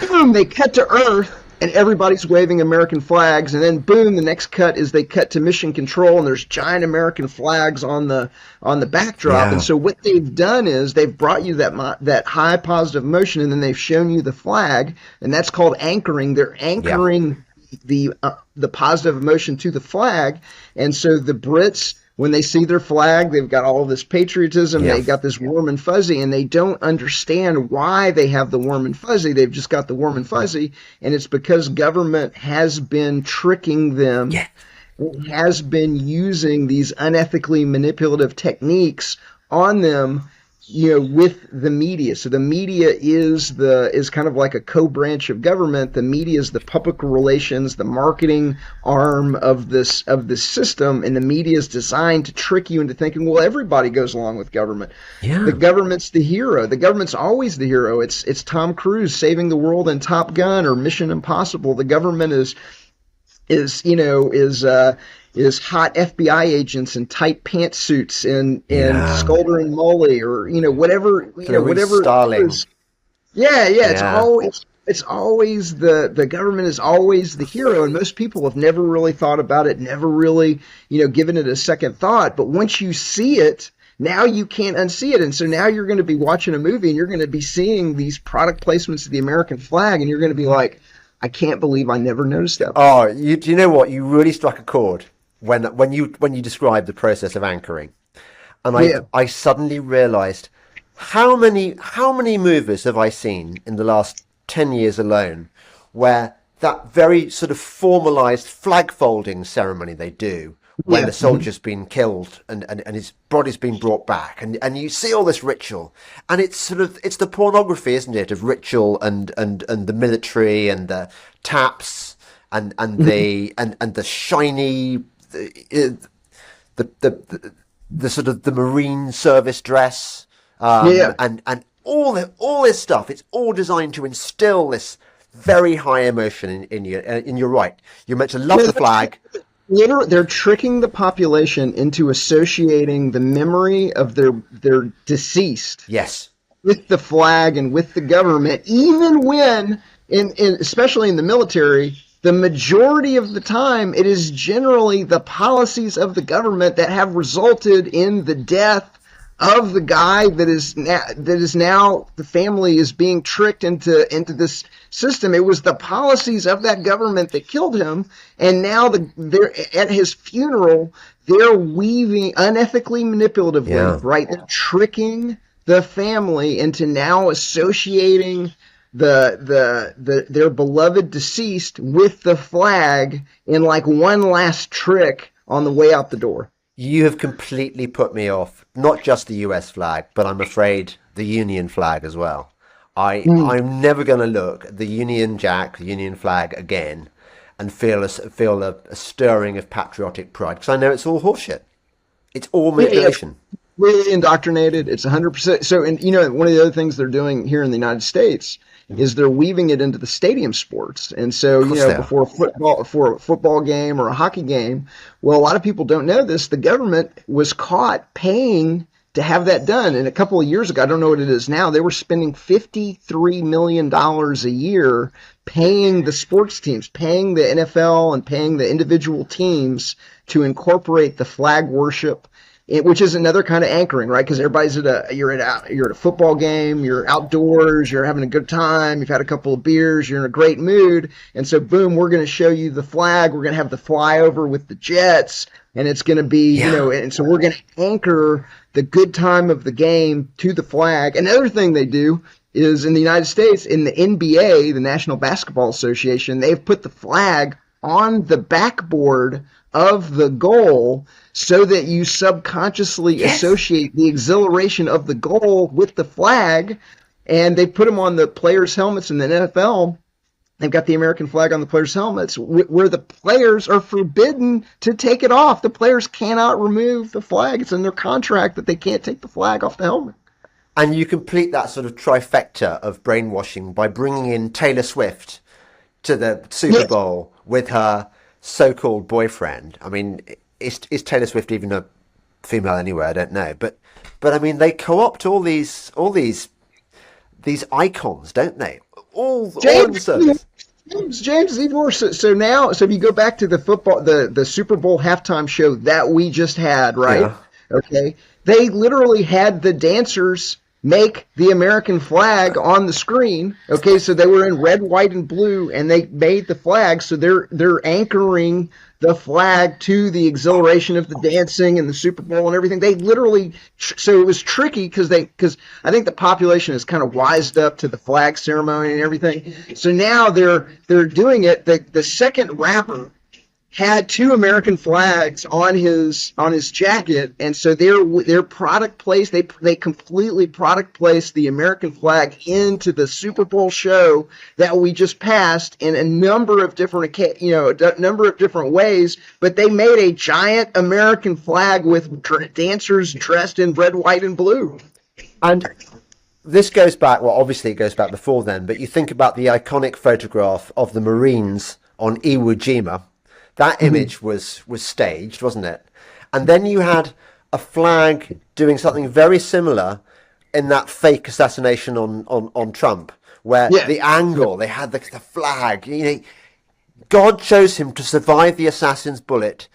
Speaker 2: Boom, they cut to Earth, and everybody's waving American flags, and then boom, the next cut is they cut to Mission Control, and there's giant American flags on the backdrop.
Speaker 1: Yeah.
Speaker 2: And so what they've done is they've brought you that high positive emotion, and then they've shown you the flag, and that's called anchoring. They're anchoring the positive emotion to the flag, and so the Brits, when they see their flag, they've got all this patriotism, they've got this warm and fuzzy, and they don't understand why they have the warm and fuzzy. They've just got the warm and fuzzy, and it's because government has been tricking them. Yeah. It has been using these unethically manipulative techniques on them, with the media. So the media is kind of like a co-branch of government. The media is the public relations, the marketing arm of this system, and the media is designed to trick you into thinking, well, everybody goes along with government. Yeah. The government's the hero. The government's always the hero. It's Tom Cruise saving the world in Top Gun or Mission Impossible. The government is hot FBI agents in tight pantsuits and Sculder and Molly, or whatever
Speaker 1: Starling.
Speaker 2: It's always the government is always the hero, and most people have never really thought about it, never really given it a second thought. But once you see it, now you can't unsee it, and so now you're going to be watching a movie and you're going to be seeing these product placements of the American flag, and you're going to be like, I can't believe I never noticed that.
Speaker 1: Oh, do you know what? You really struck a chord when you described the process of anchoring, and I suddenly realised how many movies have I seen in the last 10 years alone, where that very sort of formalised flag folding ceremony they do when the soldier's been killed and his body's been brought back, and you see all this ritual, and it's the pornography, isn't it, of ritual and the military and the taps and the shiny the sort of the Marine service dress and all this stuff. It's all designed to instill this very high emotion in you. And you're right. You're meant to love the flag.
Speaker 2: They're tricking the population into associating the memory of their deceased with the flag and with the government, even when, especially in the military, the majority of the time it is generally the policies of the government that have resulted in the death of the guy that is now the family is being tricked into this system. It was the policies of that government that killed him, and now they're at his funeral. They're weaving unethically manipulatively, right? They're tricking the family into now associating their beloved deceased with the flag in like one last trick on the way out the door.
Speaker 1: You have completely put me off, not just the US flag, but I'm afraid the Union flag as well. I'm never going to look at the Union Jack, the Union flag again and feel a stirring of patriotic pride, because I know it's all horseshit. It's all manipulation.
Speaker 2: completely indoctrinated. It's 100%. So, and one of the other things they're doing here in the United States is they're weaving it into the stadium sports. And so, before a football game or a hockey game, well, a lot of people don't know this. The government was caught paying to have that done. And a couple of years ago, I don't know what it is now, they were spending $53 million a year paying the sports teams, paying the NFL and paying the individual teams to incorporate the flag worship, which is another kind of anchoring, right? Because everybody's you're at a football game, you're outdoors, you're having a good time, you've had a couple of beers, you're in a great mood, and so boom, we're going to show you the flag. We're going to have the flyover with the Jets, and it's going to be, and so we're going to anchor the good time of the game to the flag. Another thing they do is in the United States, in the NBA, the National Basketball Association, they've put the flag on the backboard of the goal so that you subconsciously associate the exhilaration of the goal with the flag. And they put them on the players' helmets in the NFL. They've got the American flag on the players' helmets where the players are forbidden to take it off. The players cannot remove the flag. It's in their contract that they can't take the flag off the helmet.
Speaker 1: And you complete that sort of trifecta of brainwashing by bringing in Taylor Swift to the Super Bowl with her so-called boyfriend. I mean, is Taylor Swift even a female anyway? I don't know. But I mean, they co-opt all these icons, don't they? All in the service.
Speaker 2: James, even more so now. So if you go back to the Super Bowl halftime show that we just had, right? Yeah. Okay, they literally had the dancers make the American flag on the screen. Okay, so they were in red, white, and blue, and they made the flag. So they're anchoring the flag to the exhilaration of the dancing and the Super Bowl and everything. They literally, so it was tricky because I think the population is kind of wised up to the flag ceremony and everything. So now they're doing it. The second rapper had two American flags on his jacket, and so their product place, they completely product placed the American flag into the Super Bowl show that we just passed in a number of different ways. But they made a giant American flag with dancers dressed in red, white, and blue.
Speaker 1: And this goes back, well, obviously it goes back before then, but you think about the iconic photograph of the Marines on Iwo Jima. That image was staged, wasn't it? And then you had a flag doing something very similar in that fake assassination on Trump, where the angle, they had the flag. God chose him to survive the assassin's bullet,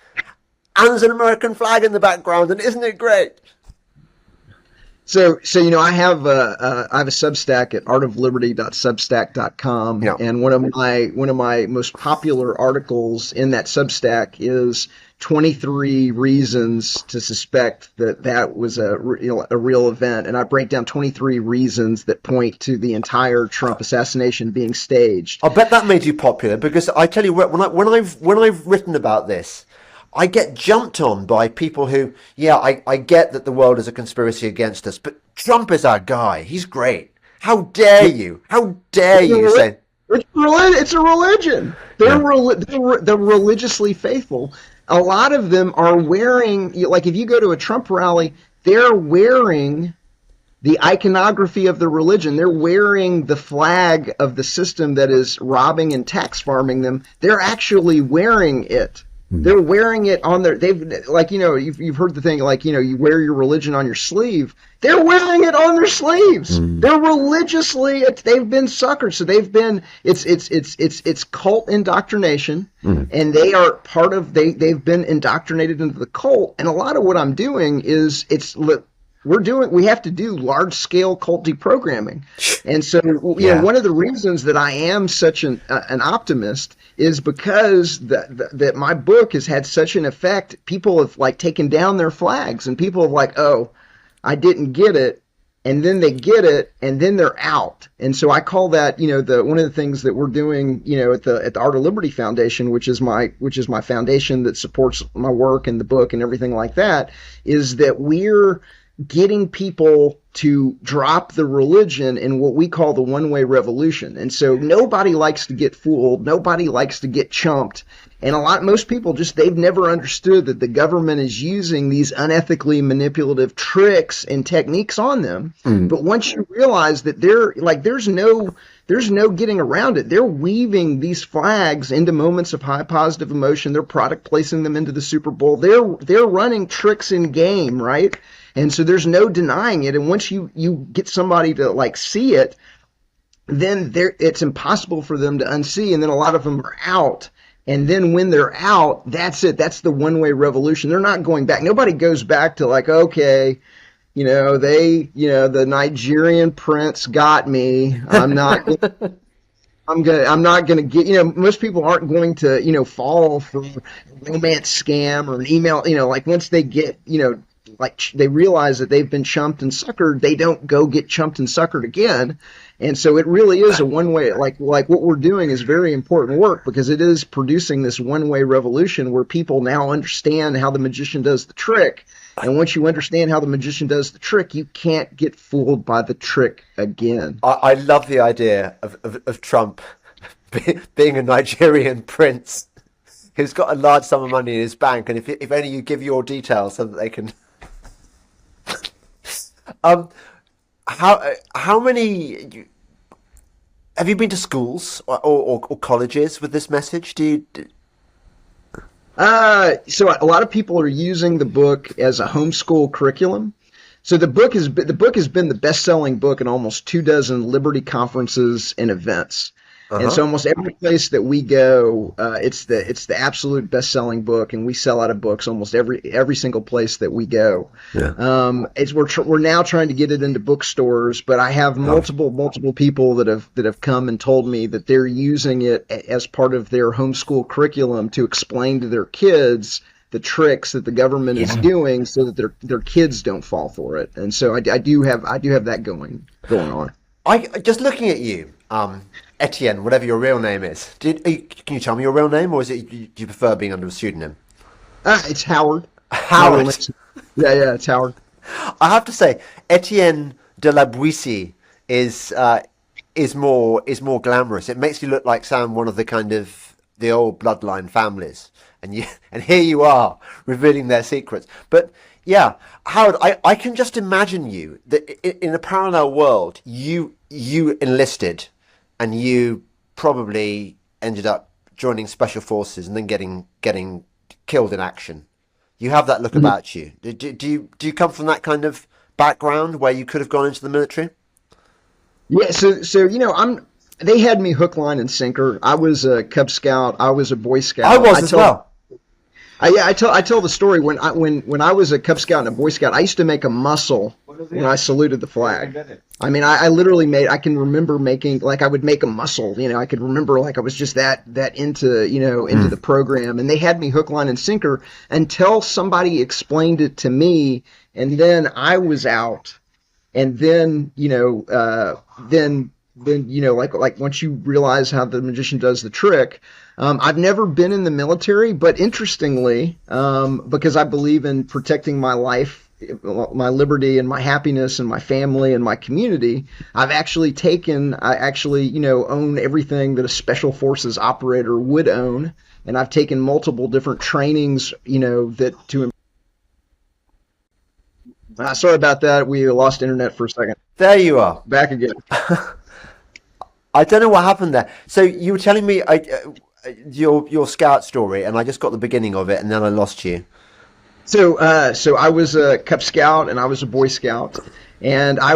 Speaker 1: and there's an American flag in the background, and isn't it great?
Speaker 2: So I have a Substack at artofliberty.substack.com, and one of my most popular articles in that Substack is 23 reasons to suspect that was a real event, and I break down 23 reasons that point to the entire Trump assassination being staged.
Speaker 1: I bet that made you popular, because I tell you what, when I've written about this, I get jumped on by people who, I get that the world is a conspiracy against us, but Trump is our guy. He's great. How dare you? How dare you say?
Speaker 2: It's a religion. They're religiously faithful. A lot of them are wearing, like if you go to a Trump rally, they're wearing the iconography of the religion. They're wearing the flag of the system that is robbing and tax farming them. They're actually wearing it. They're wearing it on their, you've heard the thing, you wear your religion on your sleeve. They're wearing it on their sleeves. They're religiously, they've been suckered. So it's cult indoctrination, and they are part of, they've been indoctrinated into the cult. And a lot of what I'm doing is we have to do large scale cult deprogramming. And so, one of the reasons that I am such an optimist is because that my book has had such an effect. People have taken down their flags, and people have oh, I didn't get it. And then they get it, and then they're out. And so I call that, one of the things that we're doing, at the Art of Liberty Foundation, which is my foundation that supports my work and the book and everything like that, is that we're getting people to drop the religion in what we call the one-way revolution. And so nobody likes to get fooled. Nobody likes to get chumped. And most people they've never understood that the government is using these unethically manipulative tricks and techniques on them. But once you realize that there's no getting around it. They're weaving these flags into moments of high positive emotion. They're product placing them into the Super Bowl. They're running tricks in game, right? And so there's no denying it. And once you get somebody to see it, then it's impossible for them to unsee. And then a lot of them are out. And then when they're out, that's it. That's the one-way revolution. They're not going back. Nobody goes back to okay, the Nigerian prince got me. I'm not going to get, most people aren't going to, fall for a romance scam or an email, once they get, they realize that they've been chumped and suckered, they don't go get chumped and suckered again. And so it really is a one-way, like what we're doing is very important work, because it is producing this one-way revolution where people now understand how the magician does the trick. And once you understand how the magician does the trick, you can't get fooled by the trick again.
Speaker 1: I love the idea of Trump being a Nigerian prince who's got a large sum of money in his bank, and if only you give your details so that they can. How many have you been to schools or colleges with this message?
Speaker 2: So a lot of people are using the book as a homeschool curriculum. So the book has been the best-selling book in almost 24 Liberty conferences and events. And so almost every place that we go, it's the absolute best-selling book, and we sell out of books almost every single place that we go. Yeah. We're now trying to get it into bookstores, but I have multiple people that have come and told me that they're using it as part of their homeschool curriculum to explain to their kids the tricks that the government is doing, so that their kids don't fall for it. And so I do have that going on.
Speaker 1: Just looking at you, Etienne, whatever your real name is. Can you tell me your real name, or do you prefer being under a pseudonym?
Speaker 2: It's Howard.
Speaker 1: Howard.
Speaker 2: Yeah, it's Howard.
Speaker 1: I have to say, Etienne de la Boetie is more glamorous. It makes you look like one of the old bloodline families, and here you are revealing their secrets. But yeah, Howard, I can just imagine you that in a parallel world, you enlisted, and you probably ended up joining special forces and then getting killed in action. You have that look about you. Do you come from that kind of background where you could have gone into the military?
Speaker 2: Yeah. So they had me hook, line, and sinker. I was a Cub Scout. I was a Boy Scout.
Speaker 1: I was as well.
Speaker 2: I tell the story when I was a Cub Scout and a Boy Scout. I used to make a muscle when I saluted the flag. I mean, I literally I can remember making, I would make a muscle. I could remember I was just that into into the program, and they had me hook, line, and sinker until somebody explained it to me, and then I was out, and then once you realize how the magician does the trick. I've never been in the military, but interestingly, because I believe in protecting my life, my liberty, and my happiness, and my family, and my community, I actually own everything that a special forces operator would own, and I've taken multiple different trainings, sorry about that. We lost internet for a second.
Speaker 1: There you are.
Speaker 2: Back again.
Speaker 1: I don't know what happened there. So you were telling me your scout story, and I just got the beginning of it, and then I lost you.
Speaker 2: So I was a Cub Scout and I was a Boy Scout, and I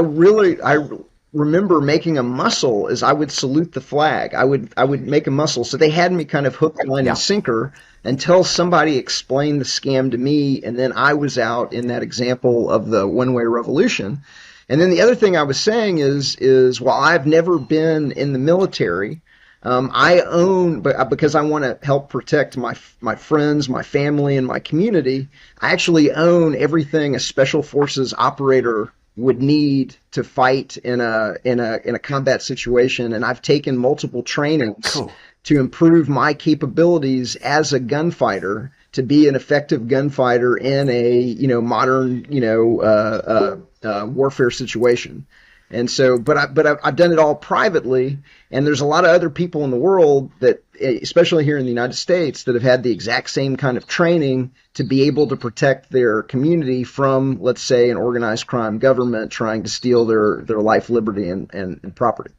Speaker 2: remember making a muscle as I would salute the flag. I would make a muscle. So they had me kind of hook, line, and sinker until somebody explained the scam to me, and then I was out in that example of the one-way revolution. And then the other thing I was saying is while I've never been in the military, I own, because I want to help protect my friends, my family, and my community, I actually own everything a special forces operator would need to fight in a combat situation, and I've taken multiple trainings to improve my capabilities as a gunfighter, to be an effective gunfighter in a modern warfare situation. And so, I've done it all privately, and there's a lot of other people in the world that, especially here in the United States, that have had the exact same kind of training to be able to protect their community from, let's say, an organized crime government trying to steal their life, liberty, and property.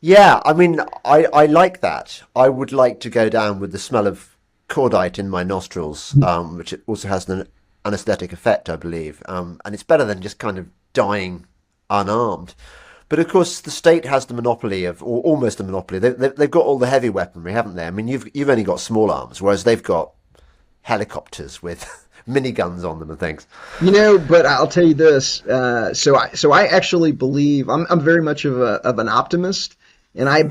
Speaker 1: Yeah, I mean, I like that. I would like to go down with the smell of cordite in my nostrils, which also has an anesthetic effect, I believe. And it's better than just kind of dying unarmed. But of course, the state has the monopoly of, or almost the monopoly. They've got all the heavy weaponry, haven't they? I mean, you've only got small arms, whereas they've got helicopters with miniguns on them and things.
Speaker 2: But I'll tell you this. So I actually believe I'm very much of an optimist. And I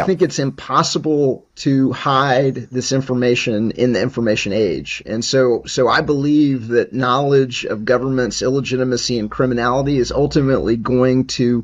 Speaker 2: think it's impossible to hide this information in the information age. And so I believe that knowledge of government's illegitimacy and criminality is ultimately going to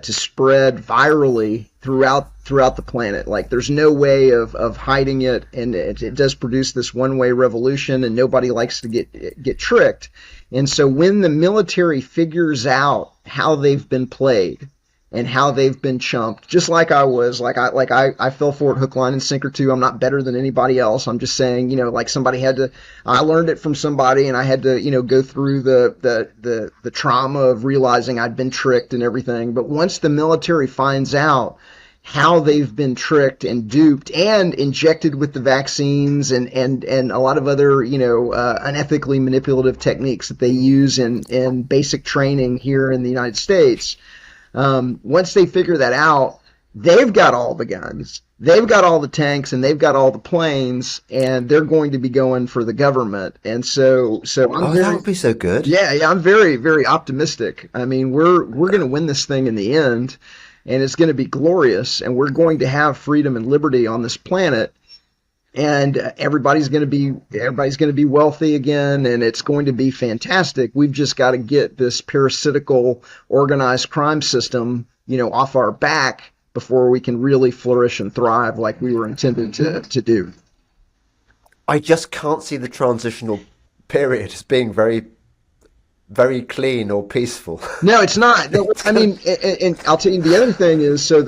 Speaker 2: spread virally throughout the planet. Like, there's no way of hiding it, and it does produce this one-way revolution, and nobody likes to get tricked. And so when the military figures out how they've been played, and how they've been chumped, just like I was, I fell for it hook, line, and sinker too. I'm not better than anybody else. I'm just saying, like somebody had to, I learned it from somebody, and I had to, go through the trauma of realizing I'd been tricked and everything. But once the military finds out how they've been tricked and duped and injected with the vaccines and a lot of other, unethically manipulative techniques that they use in basic training here in the United States, once they figure that out, they've got all the guns, they've got all the tanks, and they've got all the planes, and they're going to be going for the government. And so
Speaker 1: that would be so good.
Speaker 2: Yeah, I'm very, very optimistic. I mean, we're going to win this thing in the end, and it's going to be glorious, and we're going to have freedom and liberty on this planet. And everybody's going to be wealthy again, and it's going to be fantastic. We've just got to get this parasitical organized crime system, off our back before we can really flourish and thrive like we were intended to do.
Speaker 1: I just can't see the transitional period as being very, very clean or peaceful.
Speaker 2: No, it's not. I mean, and I'll tell you, the other thing is, so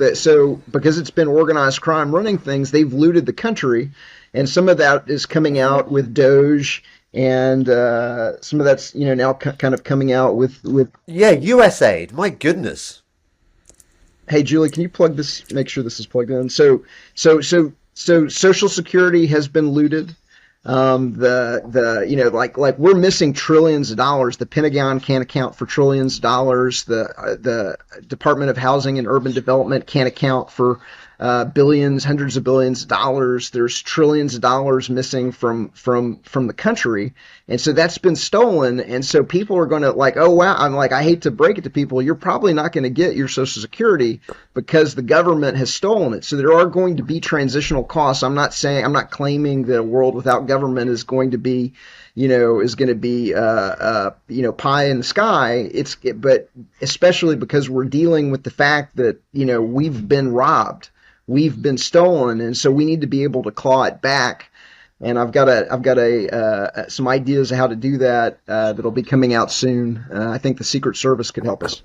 Speaker 2: because it's been organized crime running things, they've looted the country. And some of that is coming out with Doge, and some of that's now kind of coming out with.
Speaker 1: Yeah, USAID. My goodness.
Speaker 2: Hey, Julie, can you plug this? Make sure this is plugged in. So Social Security has been looted. Like we're missing trillions of dollars. The Pentagon can't account for trillions of dollars. The Department of Housing and Urban Development can't account for billions, hundreds of billions of dollars. There's trillions of dollars missing from the country. And so that's been stolen. And so people are going to oh, wow. I'm like, I hate to break it to people. You're probably not going to get your Social Security because the government has stolen it. So there are going to be transitional costs. I'm not claiming that a world without government is going to be, pie in the sky. But especially because we're dealing with the fact that, we've been robbed. We've been stolen, and so we need to be able to claw it back. And I've got some ideas of how to do that that'll be coming out soon. I think the Secret Service could help us.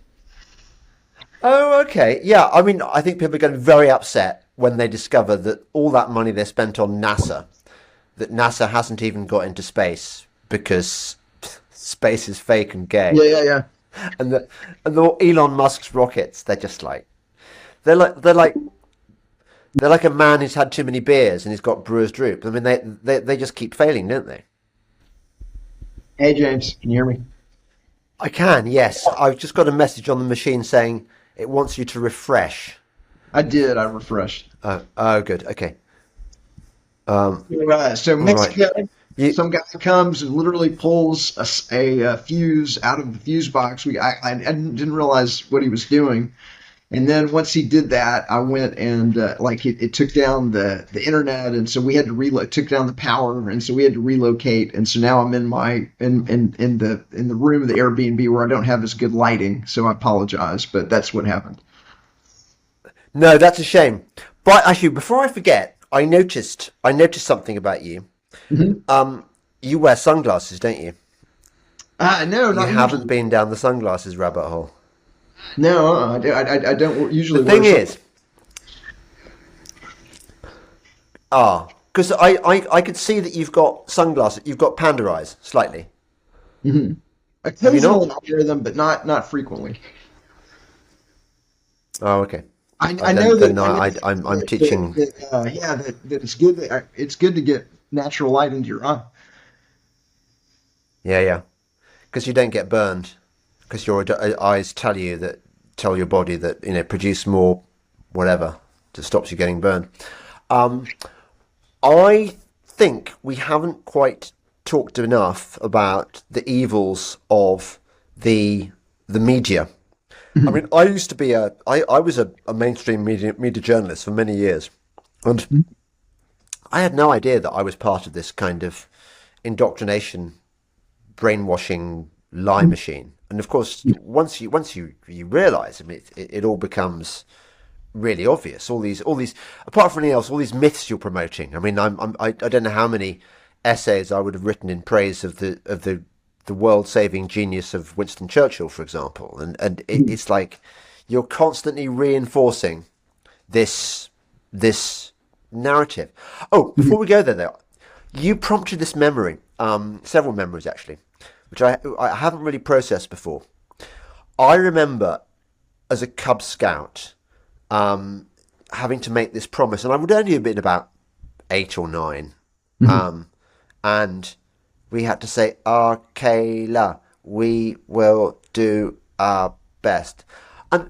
Speaker 1: Oh, okay. Yeah, I mean, I think people are going to be very upset when they discover that all that money they spent on NASA, that NASA hasn't even got into space because space is fake and gay.
Speaker 2: Yeah.
Speaker 1: And the Elon Musk's rockets, they're just like they're like a man who's had too many beers and he's got brewer's droop. I mean, they just keep failing, don't they?
Speaker 2: Hey, James, can you hear me?
Speaker 1: I can, yes. I've just got a message on the machine saying it wants you to refresh.
Speaker 2: I did. I refreshed.
Speaker 1: Oh, good. Okay.
Speaker 2: So Mexico,
Speaker 1: right.
Speaker 2: Some guy comes and literally pulls a fuse out of the fuse box. I didn't realize what he was doing. And then once he did that, I went and it took down the internet, and so we had to took down the power, and so we had to relocate. And so now I'm in the room of the Airbnb where I don't have as good lighting. So I apologize, but that's what happened.
Speaker 1: No, that's a shame. But actually, before I forget, I noticed something about you.
Speaker 2: Mm-hmm.
Speaker 1: You wear sunglasses, don't you?
Speaker 2: No,
Speaker 1: You
Speaker 2: not
Speaker 1: haven't
Speaker 2: usually.
Speaker 1: been down the sunglasses rabbit hole.
Speaker 2: No, I don't
Speaker 1: The
Speaker 2: usually wear
Speaker 1: thing
Speaker 2: sunglasses.
Speaker 1: is, because I could see that you've got sunglasses, you've got panda eyes, slightly.
Speaker 2: Hmm.
Speaker 1: Have you
Speaker 2: Occasionally
Speaker 1: not?
Speaker 2: I wear them, but not frequently.
Speaker 1: Oh, okay.
Speaker 2: I know that I know
Speaker 1: I'm teaching.
Speaker 2: yeah, that it's good to get natural light into your eye.
Speaker 1: Yeah, yeah. Because you don't get burned. Because your eyes tell your body that produce more whatever that stops you getting burned. Um, I think we haven't quite talked enough about the evils of the the media. I
Speaker 2: Mhm.
Speaker 1: mean, I was a mainstream media journalist for many years, and I had no idea that I was part of this kind of indoctrination, brainwashing lie machine. And of course, once you realize, I mean, it all becomes really obvious. All these apart from anything else, all these myths you're promoting. I mean, I don't know how many essays I would have written in praise of the world saving genius of Winston Churchill, for example. It's like you're constantly reinforcing this narrative. Oh, before we go there, though, you prompted this memory, several memories actually, which I haven't really processed before. I remember as a Cub Scout having to make this promise, and I would only have been about 8 or 9,
Speaker 2: Mhm.
Speaker 1: um, and we had to say, "Kayla, we will do our best." And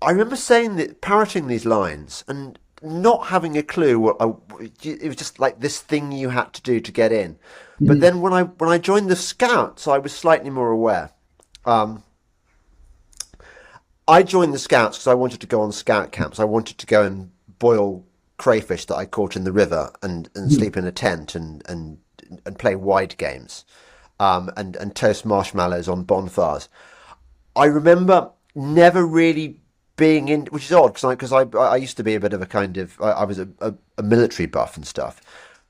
Speaker 1: I remember saying that, parroting these lines, and not having a clue it was just like this thing you had to do to get in. But
Speaker 2: Mhm.
Speaker 1: then when I joined the Scouts, I was slightly more aware. Um, I joined the Scouts because I wanted to go on scout camps. I wanted to go and boil crayfish that I caught in the river and
Speaker 2: Mhm.
Speaker 1: sleep in a tent and play wide games, and toast marshmallows on bonfires. I remember never really being in, which is odd because I used to be a bit of a kind of I was a military buff and stuff,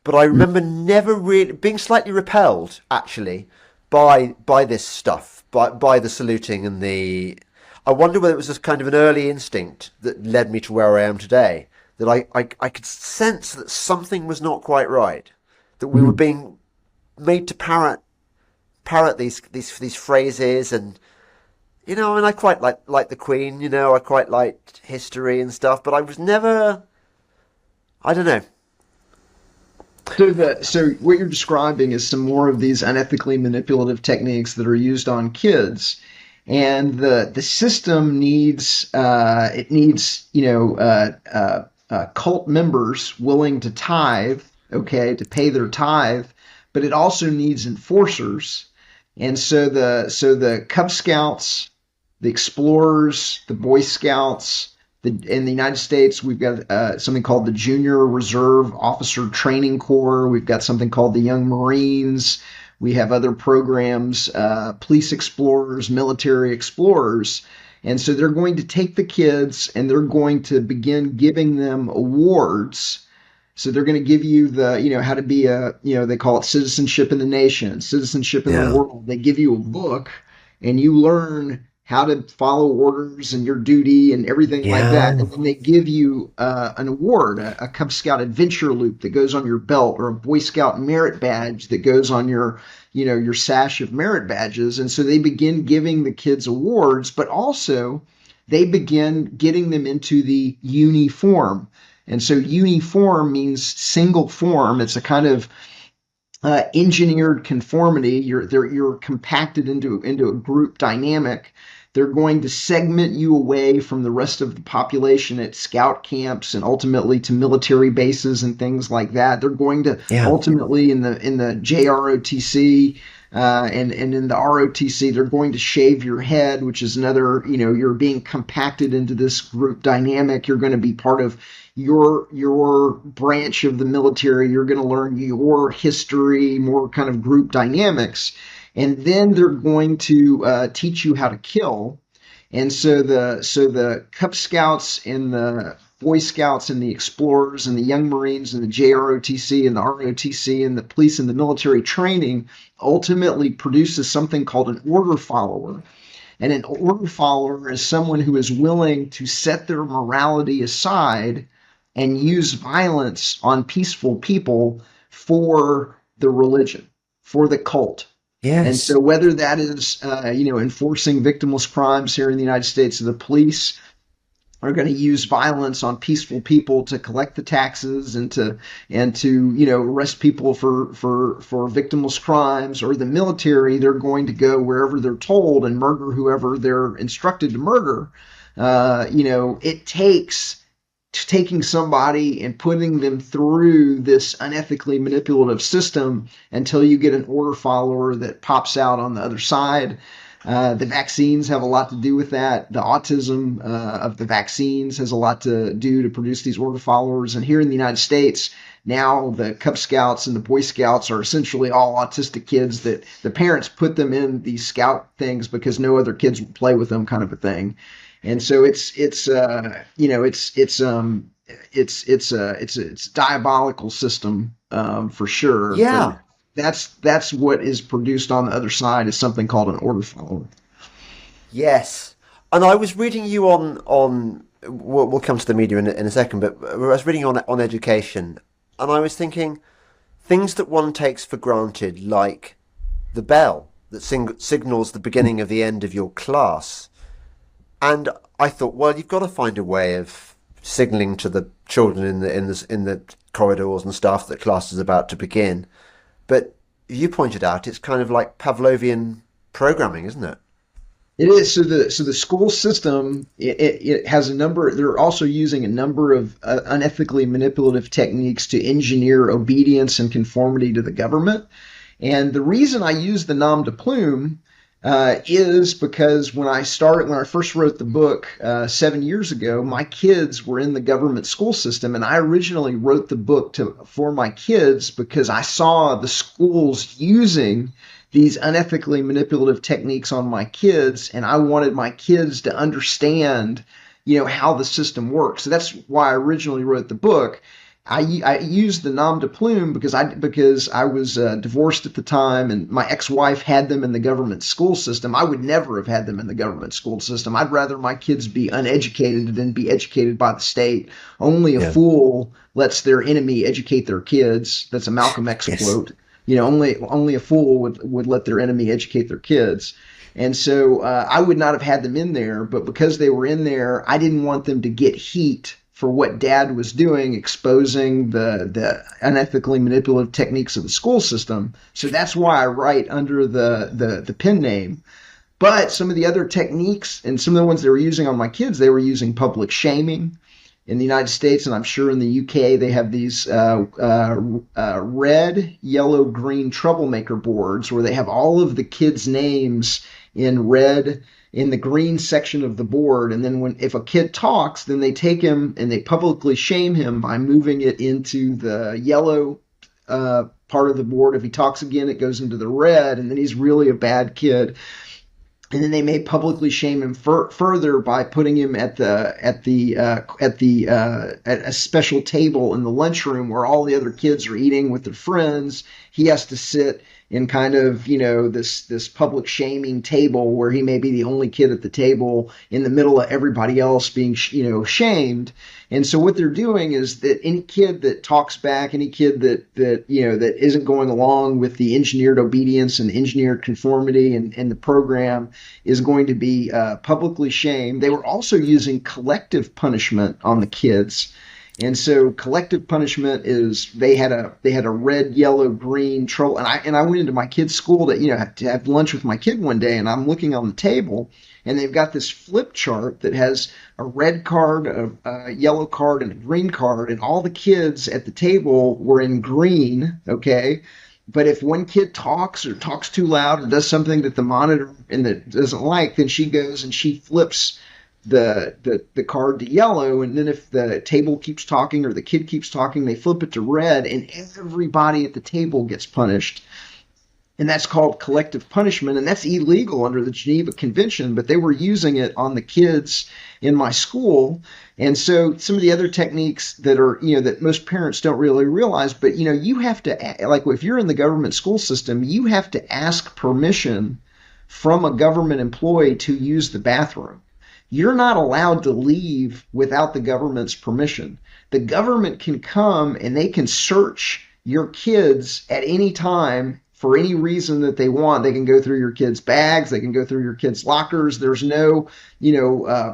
Speaker 1: but I
Speaker 2: Mhm.
Speaker 1: remember never really being slightly repelled actually by this stuff, by the saluting and the. I wonder whether it was just kind of an early instinct that led me to where I am today. That I could sense that something was not quite right. That we were
Speaker 2: Mhm.
Speaker 1: being made to parrot these phrases, and and I quite like the Queen. I quite liked history and stuff, but I was never. I don't know.
Speaker 2: So what you're describing is some more of these unethically manipulative techniques that are used on kids, and the system needs it needs cult members willing to tithe, okay, to pay their tithe, but it also needs enforcers, and so the Cub Scouts, the Explorers, the Boy Scouts. In the United States, we've got something called the Junior Reserve Officer Training Corps. We've got something called the Young Marines. We have other programs, police explorers, military explorers. And so they're going to take the kids and they're going to begin giving them awards. So they're going to give you how to be they call it citizenship in the nation, citizenship in the
Speaker 1: Yeah,
Speaker 2: world. They give you a book and you learn how to follow orders and your duty and everything like that.
Speaker 1: yeah,
Speaker 2: And then they give you an award, a Cub Scout adventure loop that goes on your belt, or a Boy Scout merit badge that goes on your sash of merit badges. And so they begin giving the kids awards, but also they begin getting them into the uniform. And so uniform means single form. It's a kind of engineered conformity. You're compacted into a group dynamic. They're going to segment you away from the rest of the population at scout camps and ultimately to military bases and things like that. They're going to
Speaker 1: yeah,
Speaker 2: ultimately in the JROTC and in the ROTC, they're going to shave your head, which is another, you're being compacted into this group dynamic. You're going to be part of your branch of the military. You're going to learn your history, more kind of group dynamics, and then they're going to teach you how to kill. And so the Cub Scouts and Boy Scouts and the Explorers and the Young Marines and the JROTC and the ROTC and the police and the military training ultimately produces something called an order follower. And an order follower is someone who is willing to set their morality aside and use violence on peaceful people for the religion, for the cult.
Speaker 1: Yes.
Speaker 2: And so whether that is, enforcing victimless crimes here in the United States, the police are going to use violence on peaceful people to collect the taxes and to arrest people for victimless crimes, or the military, they're going to go wherever they're told and murder whoever they're instructed to murder. It takes taking somebody and putting them through this unethically manipulative system until you get an order follower that pops out on the other side. The vaccines have a lot to do with that. The autism of the vaccines has a lot to do to produce these order followers. And here in the United States, now the Cub Scouts and the Boy Scouts are essentially all autistic kids that the parents put them in these scout things because no other kids will play with them, kind of a thing. And so it's a diabolical system for sure.
Speaker 1: Yeah.
Speaker 2: But that's what is produced on the other side, is something called an order follower.
Speaker 1: Yes. And I was reading you on we'll come to the media in a second, but I was reading on education, and I was thinking things that one takes for granted, like the bell that signals the beginning of the end of your class. And I thought, well, you've got to find a way of signaling to the children in the corridors and stuff that class is about to begin. But you pointed out it's kind of like Pavlovian programming, isn't it?
Speaker 2: It is. So the school system, it has a number. They're also using a number of unethically manipulative techniques to engineer obedience and conformity to the government. And the reason I use the nom de plume is because when I first wrote the book 7 years ago, my kids were in the government school system, and I originally wrote the book for my kids because I saw the schools using these unethically manipulative techniques on my kids, and I wanted my kids to understand, how the system works. So that's why I originally wrote the book. I used the nom de plume because I was divorced at the time, and my ex-wife had them in the government school system. I would never have had them in the government school system. I'd rather my kids be uneducated than be educated by the state. Only a fool lets their enemy educate their kids. That's a Malcolm X quote. Only a fool would let their enemy educate their kids. And so I would not have had them in there, but because they were in there, I didn't want them to get heat for what Dad was doing, exposing the unethically manipulative techniques of the school system. So that's why I write under the pen name. But some of the other techniques and some of the ones they were using on my kids, they were using public shaming. In the United States, and I'm sure in the UK, they have these red, yellow, green troublemaker boards where they have all of the kids' names in red in the green section of the board. And then if a kid talks, then they take him and they publicly shame him by moving it into the yellow part of the board. If he talks again, it goes into the red, and then he's really a bad kid. And then they may publicly shame him further by putting him at a special table in the lunchroom where all the other kids are eating with their friends. He has to sit in kind of, this public shaming table where he may be the only kid at the table in the middle of everybody else being, shamed. And so what they're doing is that any kid that talks back, any kid that isn't going along with the engineered obedience and engineered conformity and the program is going to be publicly shamed. They were also using collective punishment on the kids. And so collective punishment is they had a red, yellow, green troll. And I went into my kid's school to have lunch with my kid one day, and I'm looking on the table, and they've got this flip chart that has a red card, a yellow card, and a green card, and all the kids at the table were in green, okay? But if one kid talks or talks too loud or does something that the monitor doesn't like, then she goes and she flips the card to yellow. And then if the table keeps talking or the kid keeps talking, they flip it to red, and everybody at the table gets punished. and that's called collective punishment, and that's illegal under the Geneva Convention, but they were using it on the kids in my school. And so some of the other techniques that are, that most parents don't really realize, but, you have to, like if you're in the government school system, you have to ask permission from a government employee to use the bathroom. You're not allowed to leave without the government's permission. The government can come and they can search your kids at any time for any reason that they want. They can go through your kids' bags. They can go through your kids' lockers. There's no,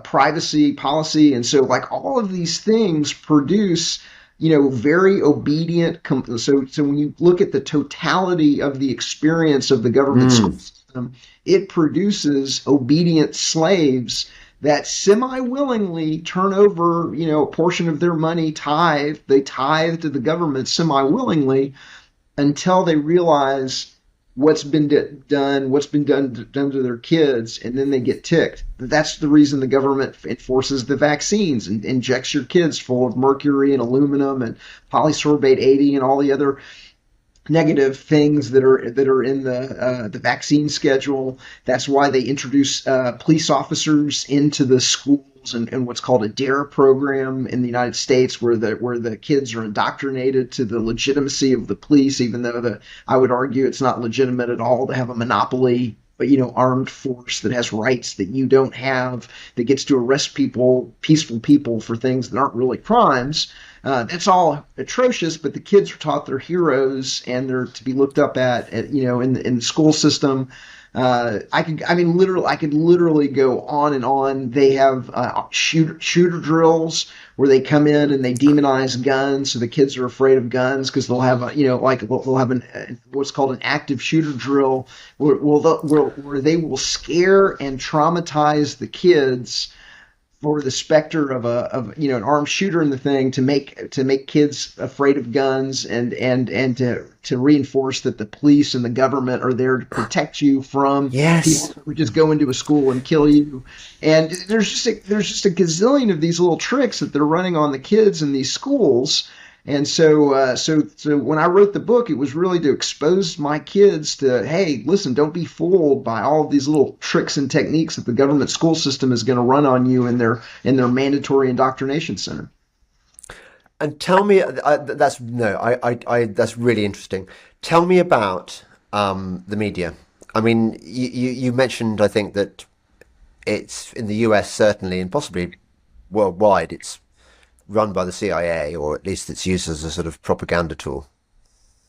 Speaker 2: privacy policy. And so like all of these things produce, very obedient. So when you look at the totality of the experience of the government school system, it produces obedient slaves that semi-willingly turn over, a portion of their money tithe. They tithe to the government semi-willingly until they realize what's been done to their kids, and then they get ticked. That's the reason the government enforces the vaccines and injects your kids full of mercury and aluminum and polysorbate 80 and all the other negative things that are in the vaccine schedule. That's why they introduce police officers into the schools and what's called a DARE program in the United States, where the kids are indoctrinated to the legitimacy of the police, even though I would argue it's not legitimate at all to have a monopoly, but armed force that has rights that you don't have, that gets to arrest peaceful people for things that aren't really crimes. That's all atrocious, but the kids are taught they're heroes and they're to be looked up at in the school system. I could literally go on and on. They have shooter drills where they come in and they demonize guns, so the kids are afraid of guns because they'll have they'll have what's called an active shooter drill where they will scare and traumatize the kids for the specter of an armed shooter in the thing, to make kids afraid of guns and to reinforce that the police and the government are there to protect you from people who just go into a school and kill you. And there's just a gazillion of these little tricks that they're running on the kids in these schools. And so when I wrote the book, it was really to expose my kids to, hey, listen, don't be fooled by all of these little tricks and techniques that the government school system is going to run on you in their mandatory indoctrination center.
Speaker 1: And tell me, that's really interesting. Tell me about the media. I mean, you mentioned, I think, that it's in the US certainly, and possibly worldwide, it's run by the CIA, or at least it's used as a sort of propaganda tool.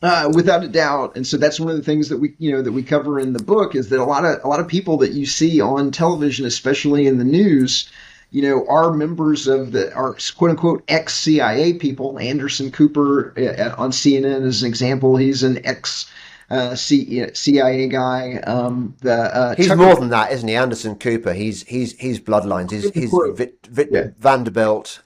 Speaker 2: Without a doubt. And so that's one of the things that we cover in the book, is that a lot of people that you see on television, especially in the news, are members of are quote unquote ex-CIA people. Anderson Cooper on CNN is an example. He's an CIA guy.
Speaker 1: He's more than that, isn't he? Anderson Cooper. He's bloodlines. He's Vanderbilt.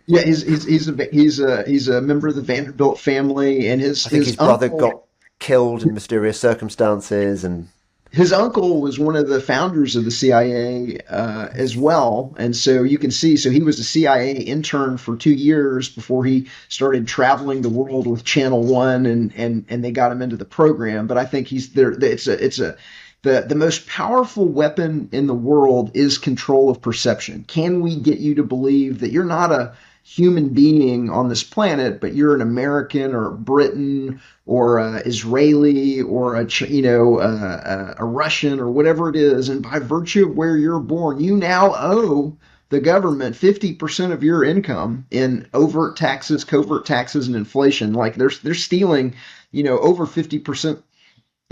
Speaker 2: He's a member of the Vanderbilt family, and his
Speaker 1: brother got killed in mysterious circumstances, and
Speaker 2: his uncle was one of the founders of the CIA as well. And so you can see, so he was a CIA intern for 2 years before he started traveling the world with Channel One, and they got him into the program. But I think he's there. The most powerful weapon in the world is control of perception. Can we get you to believe that you're not a human being on this planet, but you're an American or Briton or Israeli or a Russian or whatever it is, and by virtue of where you're born, you now owe the government 50% of your income in overt taxes, covert taxes, and inflation. Like they're stealing, over 50%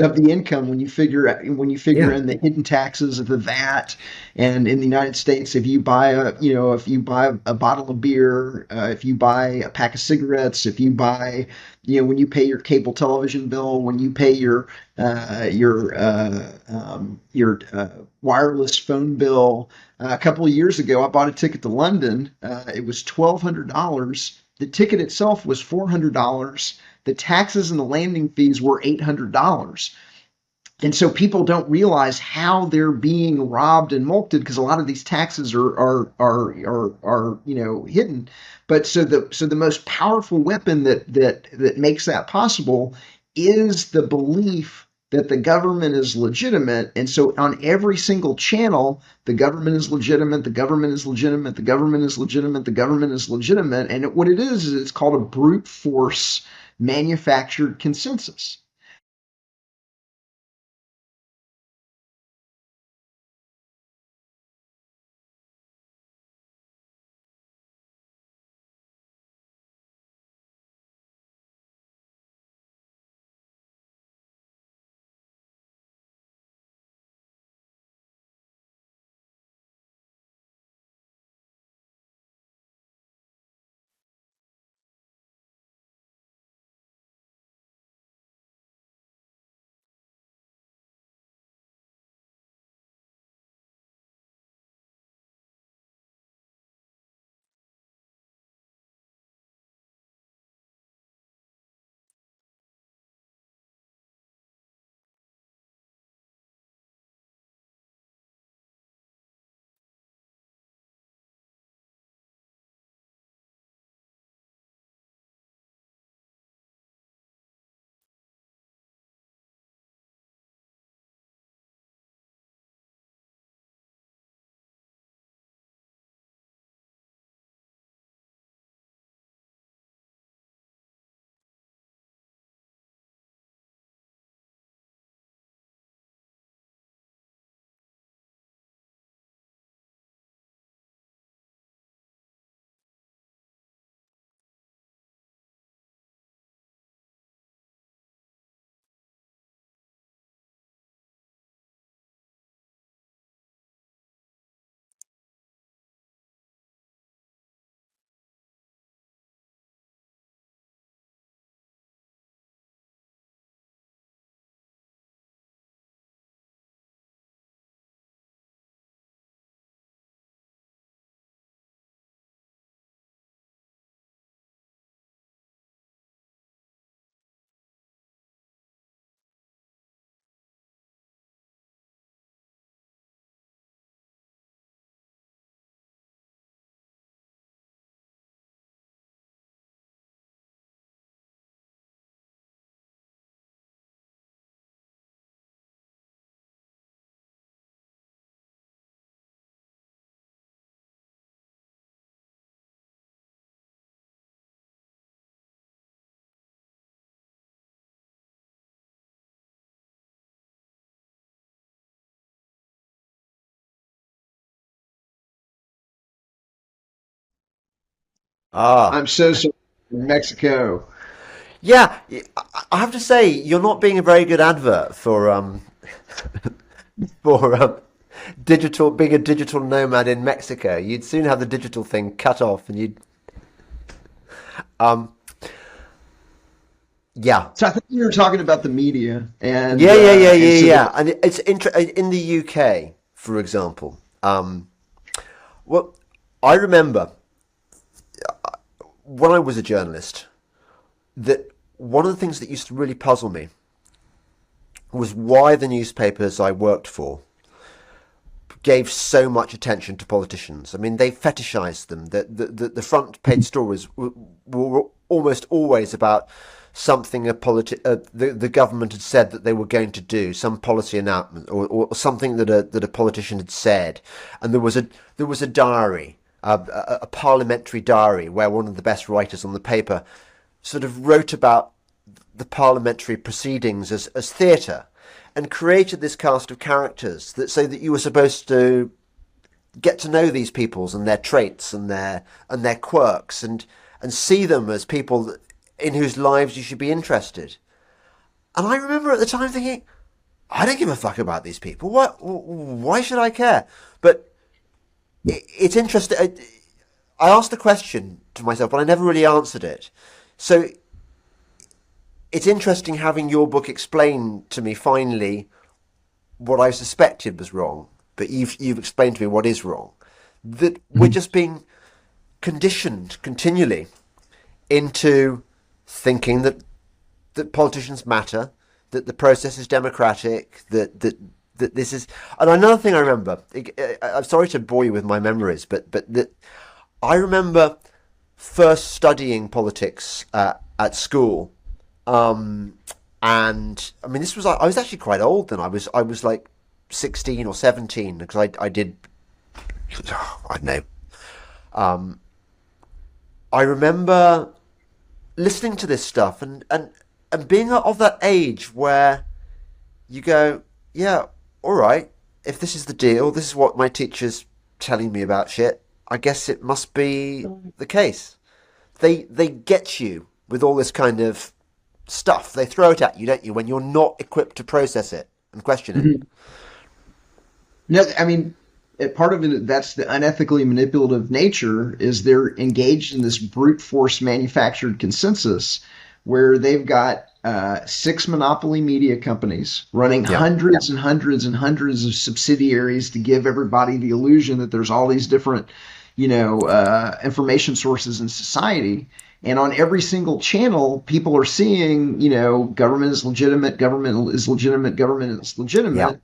Speaker 2: of the income when you figure in the hidden taxes of the VAT. And in the United States, if you buy a bottle of beer, if you buy a pack of cigarettes, if you buy, when you pay your cable television bill, when you pay your wireless phone bill. A couple of years ago, I bought a ticket to London. It was $1,200. The ticket itself was $400. The taxes and the landing fees were $800. And so people don't realize how they're being robbed and mulcted, because a lot of these taxes are hidden. But so the most powerful weapon that makes that possible is the belief that the government is legitimate. And so on every single channel, the government is legitimate, the government is legitimate, the government is legitimate, the government is legitimate. And what it is it's called a brute force manufactured consensus.
Speaker 1: Ah,
Speaker 2: I'm so sorry. Mexico.
Speaker 1: yeah. I have to say, you're not being a very good advert for digital being a digital nomad in Mexico. You'd soon have the digital thing cut off, and you'd um yeah.
Speaker 2: So I think you were talking about the media and so
Speaker 1: Yeah. And it's in the UK, for example. Well, I remember when I was a journalist that one of the things that used to really puzzle me was why the newspapers I worked for gave so much attention to politicians. I mean, they fetishized them. The front page stories were almost always about something the government had said that they were going to do, some policy announcement, or something that a politician had said. And there was a diary, a parliamentary diary, where one of the best writers on the paper sort of wrote about the parliamentary proceedings as theatre, and created this cast of characters that so that you were supposed to get to know these peoples and their traits and their quirks, and see them as people in whose lives you should be interested. And I remember at the time thinking, I don't give a fuck about these people. What? Why should I care? But it's interesting. I asked the question to myself, but I never really answered it. So it's interesting having your book explain to me finally what I suspected was wrong, but you've explained to me what is wrong. That we're just being conditioned continually into thinking that politicians matter, that the process is democratic, that this is. And another thing I remember, I'm sorry to bore you with my memories, but that I remember first studying politics at school, And I mean, this was I was actually quite old then. I was like 16 or 17 because I did I don't know. I remember listening to this stuff and being of that age where you go, yeah, all right, if this is the deal, this is what my teacher's telling me about shit, I guess it must be the case. They get you with all this kind of stuff. They throw it at you, don't you, when you're not equipped to process it and question it.
Speaker 2: Mhm. No, I mean, part of it, that's the unethically manipulative nature, is they're engaged in this brute force manufactured consensus where they've got six monopoly media companies running
Speaker 1: Yeah.
Speaker 2: hundreds and hundreds and hundreds of subsidiaries to give everybody the illusion that there's all these different, information sources in society. And on every single channel, people are seeing, government is legitimate, government is legitimate, government is
Speaker 1: Yeah.
Speaker 2: legitimate.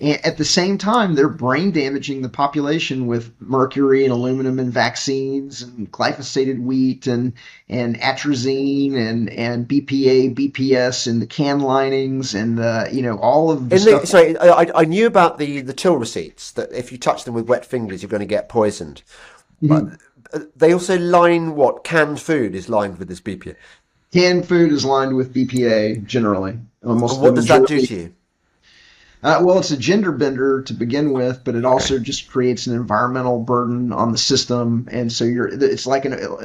Speaker 2: And at the same time, they're brain damaging the population with mercury and aluminum and vaccines and glyphosated wheat and atrazine and BPA, BPS and the can linings and all of the stuff.
Speaker 1: Sorry, I knew about the till receipts that if you touch them with wet fingers, you're going to get poisoned. But
Speaker 2: Mhm.
Speaker 1: they also line what canned food is lined with this BPA.
Speaker 2: Canned food is lined with BPA generally.
Speaker 1: And
Speaker 2: Almost the
Speaker 1: what does that do
Speaker 2: majority.
Speaker 1: to you?
Speaker 2: Well, it's a gender bender to begin with, but it
Speaker 1: Okay.
Speaker 2: also just creates an environmental burden on the system, and so it's like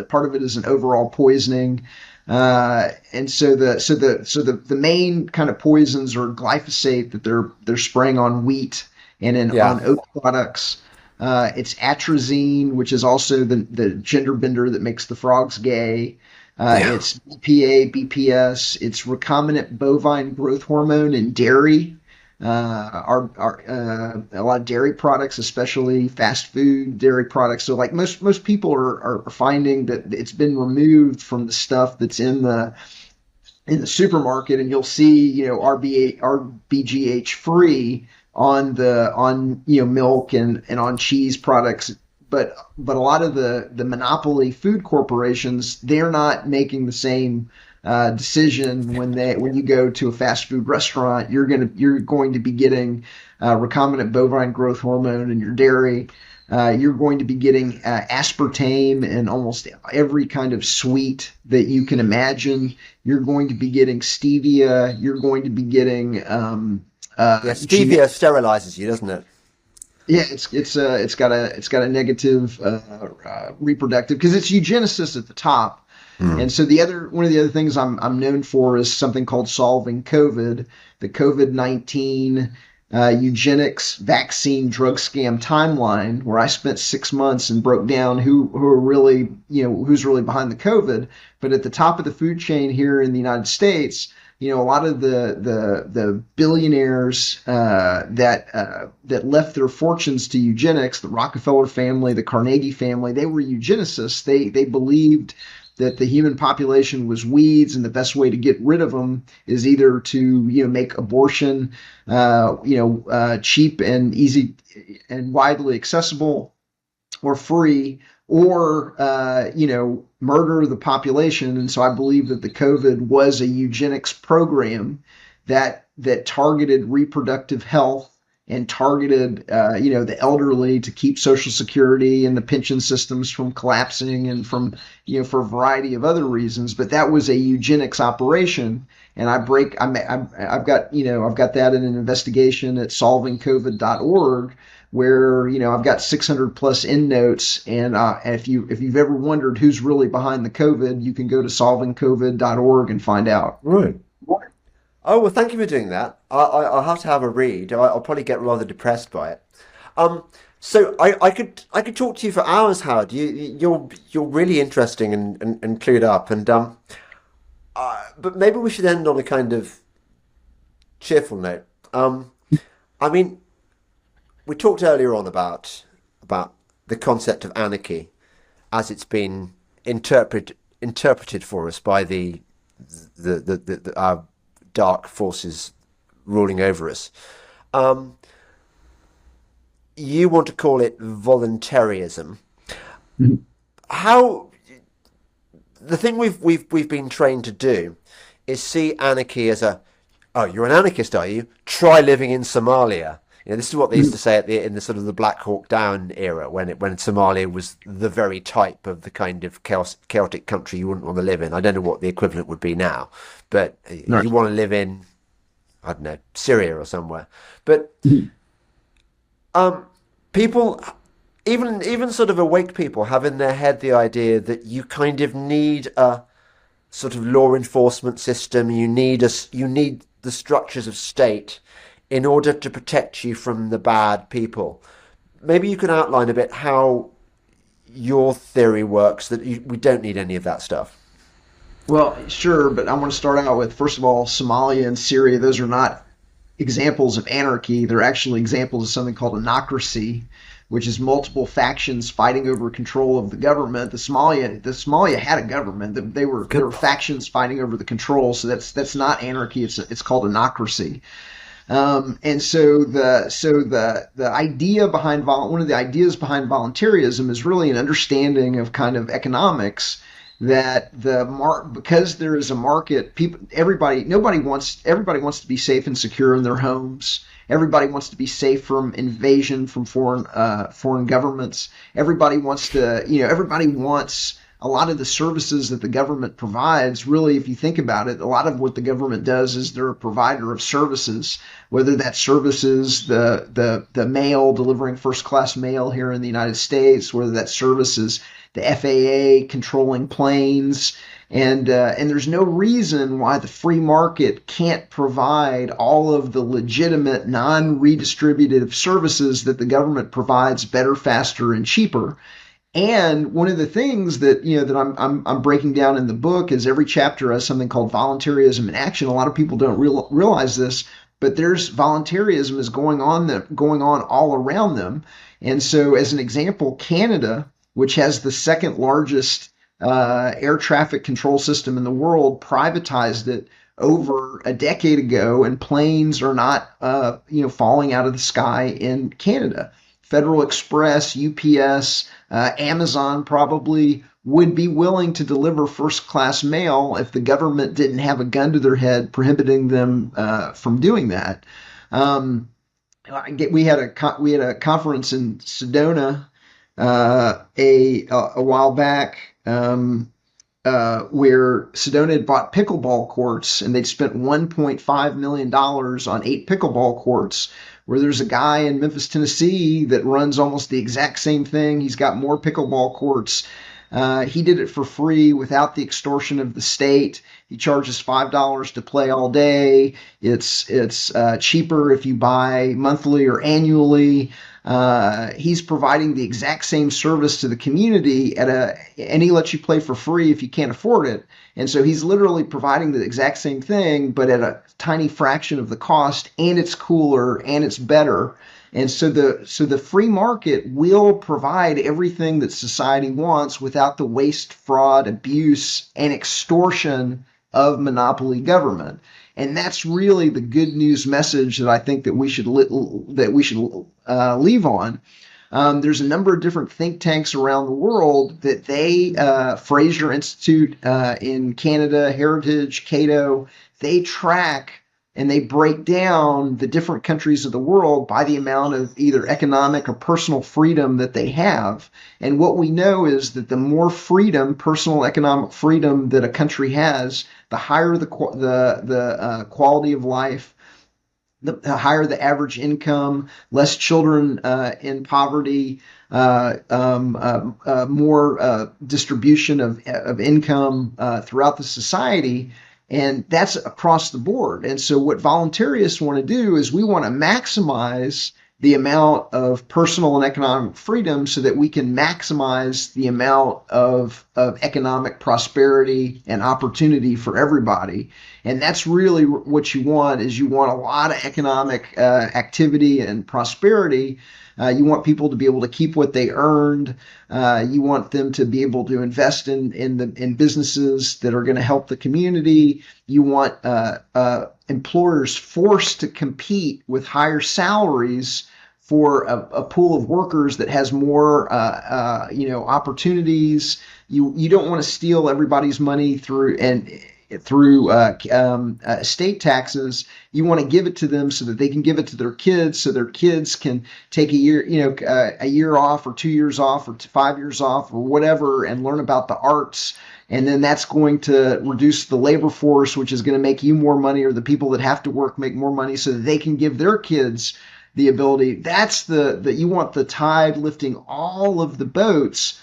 Speaker 2: part of it is an overall poisoning, and so the main kind of poisons are glyphosate that they're spraying on wheat and
Speaker 1: Yeah.
Speaker 2: on oat products. It's atrazine, which is also the gender bender that makes the frogs gay.
Speaker 1: Yeah.
Speaker 2: It's BPA, BPS. It's recombinant bovine growth hormone in dairy. A lot of dairy products, especially fast food dairy products. So like most people are finding that it's been removed from the stuff that's in the supermarket, and you'll see RBGH free on milk and on cheese products. But a lot of the monopoly food corporations, they're not making the same decision when you go to a fast food restaurant. You're going to be getting recombinant bovine growth hormone in your dairy. You're going to be getting aspartame in almost every kind of sweet that you can imagine. You're going to be getting stevia. You're going to be getting
Speaker 1: Yeah. Stevia sterilizes you, doesn't it?
Speaker 2: yeah, it's got a negative reproductive, because it's eugenicist at the top.
Speaker 1: Hmm.
Speaker 2: And so one of the other things I'm known for is something called solving COVID, the COVID-19 eugenics vaccine drug scam timeline, where I spent 6 months and broke down who are really, who's really behind the COVID. But at the top of the food chain here in the United States, a lot of the billionaires that left their fortunes to eugenics, the Rockefeller family, the Carnegie family, they were eugenicists. They believed that the human population was weeds, and the best way to get rid of them is either to make abortion cheap and easy and widely accessible or free, or murder the population. And so I believe that the COVID was a eugenics program that targeted reproductive health and targeted the elderly to keep Social Security and the pension systems from collapsing, and from for a variety of other reasons. But that was a eugenics operation, and I've got that in an investigation at solvingcovid.org, where I've got 600 plus endnotes. And if you've ever wondered who's really behind the COVID, you can go to solvingcovid.org and find out.
Speaker 1: Right. Oh, well, thank you for doing that. I'll have to have a read. I'll probably get rather depressed by it. So I could talk to you for hours, Howard. You're really interesting and clued up. But maybe we should end on a kind of cheerful note. I mean, we talked earlier on about the concept of anarchy as it's been interpreted for us by our dark forces ruling over us. You want to call it voluntarism.
Speaker 2: Mhm.
Speaker 1: How the thing we've been trained to do is see anarchy as a oh, you're an anarchist, are you? Try living in Somalia. This is what they used to say in the sort of the Black Hawk Down era, when Somalia was the very type of the kind of chaotic country you wouldn't want to live in. I don't know what the equivalent would be now, but
Speaker 2: Right.
Speaker 1: you want to live in, I don't know, Syria or somewhere. But people, even sort of awake people, have in their head the idea that you kind of need a sort of law enforcement system. You need the structures of state in order to protect you from the bad people. Maybe you can outline a bit how your theory works, that we don't need any of that stuff.
Speaker 2: Well, sure, but I want to start out with, first of all, Somalia and Syria. Those are not examples of anarchy. They're actually examples of something called anocracy, which is multiple factions fighting over control of the government. The Somalia had a government. There were
Speaker 1: Good.
Speaker 2: factions fighting over the control. So that's not anarchy. It's called anocracy. And so the idea behind one of the ideas behind voluntarism is really an understanding of kind of economics, that because there is a market, everybody wants to be safe and secure in their homes. Everybody wants to be safe from invasion from foreign governments. Everybody wants a lot of the services that the government provides. Really, if you think about it, a lot of what the government does is they're a provider of services, whether that services the mail, delivering first class mail here in the United States, whether that services the FAA controlling planes. And there's no reason why the free market can't provide all of the legitimate non-redistributive services that the government provides better, faster, and cheaper. And one of the things that I'm breaking down in the book is every chapter has something called voluntarism in action. A lot of people don't realize this, but there's voluntarism is going on all around them. And so, as an example, Canada, which has the second largest air traffic control system in the world, privatized it over a decade ago, and planes are not falling out of the sky in Canada. Federal Express, UPS, Amazon probably would be willing to deliver first class mail if the government didn't have a gun to their head prohibiting them from doing that. We had a conference in Sedona a while back, where Sedona had bought pickleball courts, and they'd spent $1.5 million on 8 pickleball courts, where there's a guy in Memphis, Tennessee that runs almost the exact same thing. He's got more pickleball courts. He did it for free without the extortion of the state. He charges $5 to play all day. It's cheaper if you buy monthly or annually. He's providing the exact same service to the community and he lets you play for free if you can't afford it. And so he's literally providing the exact same thing, but at a tiny fraction of the cost, and it's cooler and it's better. And so the free market will provide everything that society wants without the waste, fraud, abuse, and extortion of monopoly government. And that's really the good news message that I think that we should leave on. There's a number of different think tanks around the world that Fraser Institute in Canada, Heritage, Cato, they track and they break down the different countries of the world by the amount of either economic or personal freedom that they have. And what we know is that the more freedom, personal economic freedom that a country has, the higher the quality of life, the higher the average income, less children in poverty, more distribution of income throughout the society. And that's across the board. And so what voluntarists want to do is we want to maximize the amount of personal and economic freedom so that we can maximize the amount of economic prosperity and opportunity for everybody. And that's really what you want, is you want a lot of economic activity and prosperity. You want people to be able to keep what they earned. You want them to be able to invest in businesses that are going to help the community. You want employers forced to compete with higher salaries for a pool of workers that has more opportunities. You don't want to steal everybody's money through and through estate taxes. You want to give it to them so that they can give it to their kids, so their kids can take a year off, or 2 years off, or 5 years off, or whatever, and learn about the arts. And then that's going to reduce the labor force, which is going to make you more money, or the people that have to work make more money, so that they can give their kids the ability. That's you want the tide lifting all of the boats.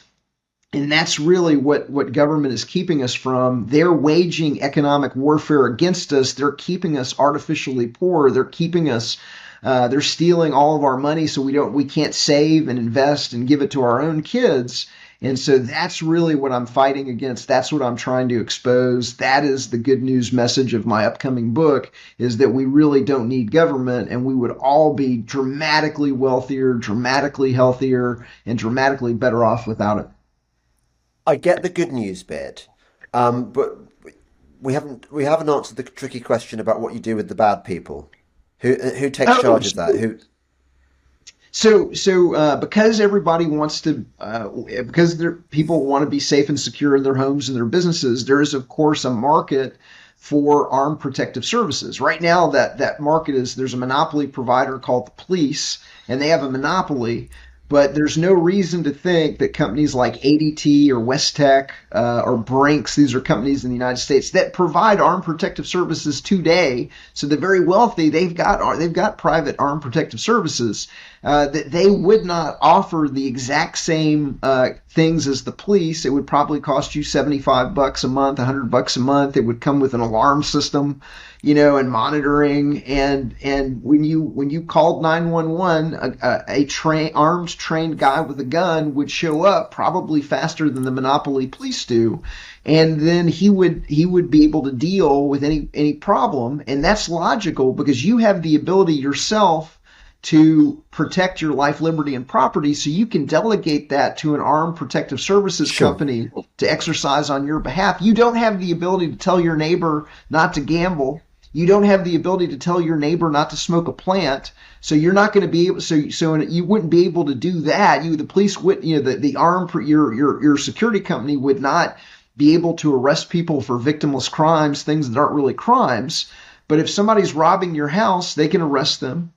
Speaker 2: And that's really what government is keeping us from. They're waging economic warfare against us. They're keeping us artificially poor. They're keeping us, they're stealing all of our money, so we can't save and invest and give it to our own kids. And so that's really what I'm fighting against. That's what I'm trying to expose. That is the good news message of my upcoming book, is that we really don't need government, and we would all be dramatically wealthier, dramatically healthier, and dramatically better off without it.
Speaker 1: I get the good news bit, but we haven't answered the tricky question about what you do with the bad people. Who takes
Speaker 2: Oh,
Speaker 1: charge of that? Who?
Speaker 2: Because everybody wants to, because people want to be safe and secure in their homes and their businesses, there is, of course, a market for armed protective services. Right now, that market there's a monopoly provider called the police, and they have a monopoly. But there's no reason to think that companies like ADT or Westech or Brinks, these are companies in the United States that provide armed protective services today. So the very wealthy, they've got private armed protective services, that they would not offer the exact same things as the police. It would probably cost you $75 a month, $100 a month. It would come with an alarm system, and monitoring. And when you called 911, armed trained guy with a gun would show up probably faster than the monopoly police do. And then he would be able to deal with any problem. And that's logical, because you have the ability yourself to protect your life, liberty, and property. So you can delegate that to an armed protective services
Speaker 1: Sure.
Speaker 2: company to exercise on your behalf. You don't have the ability to tell your neighbor not to gamble. You don't have the ability to tell your neighbor not to smoke a plant. So you're not going to be able. So you wouldn't be able to do that. The police would. The armed your security company would not be able to arrest people for victimless crimes, things that aren't really crimes. But if somebody's robbing your house, they can arrest them.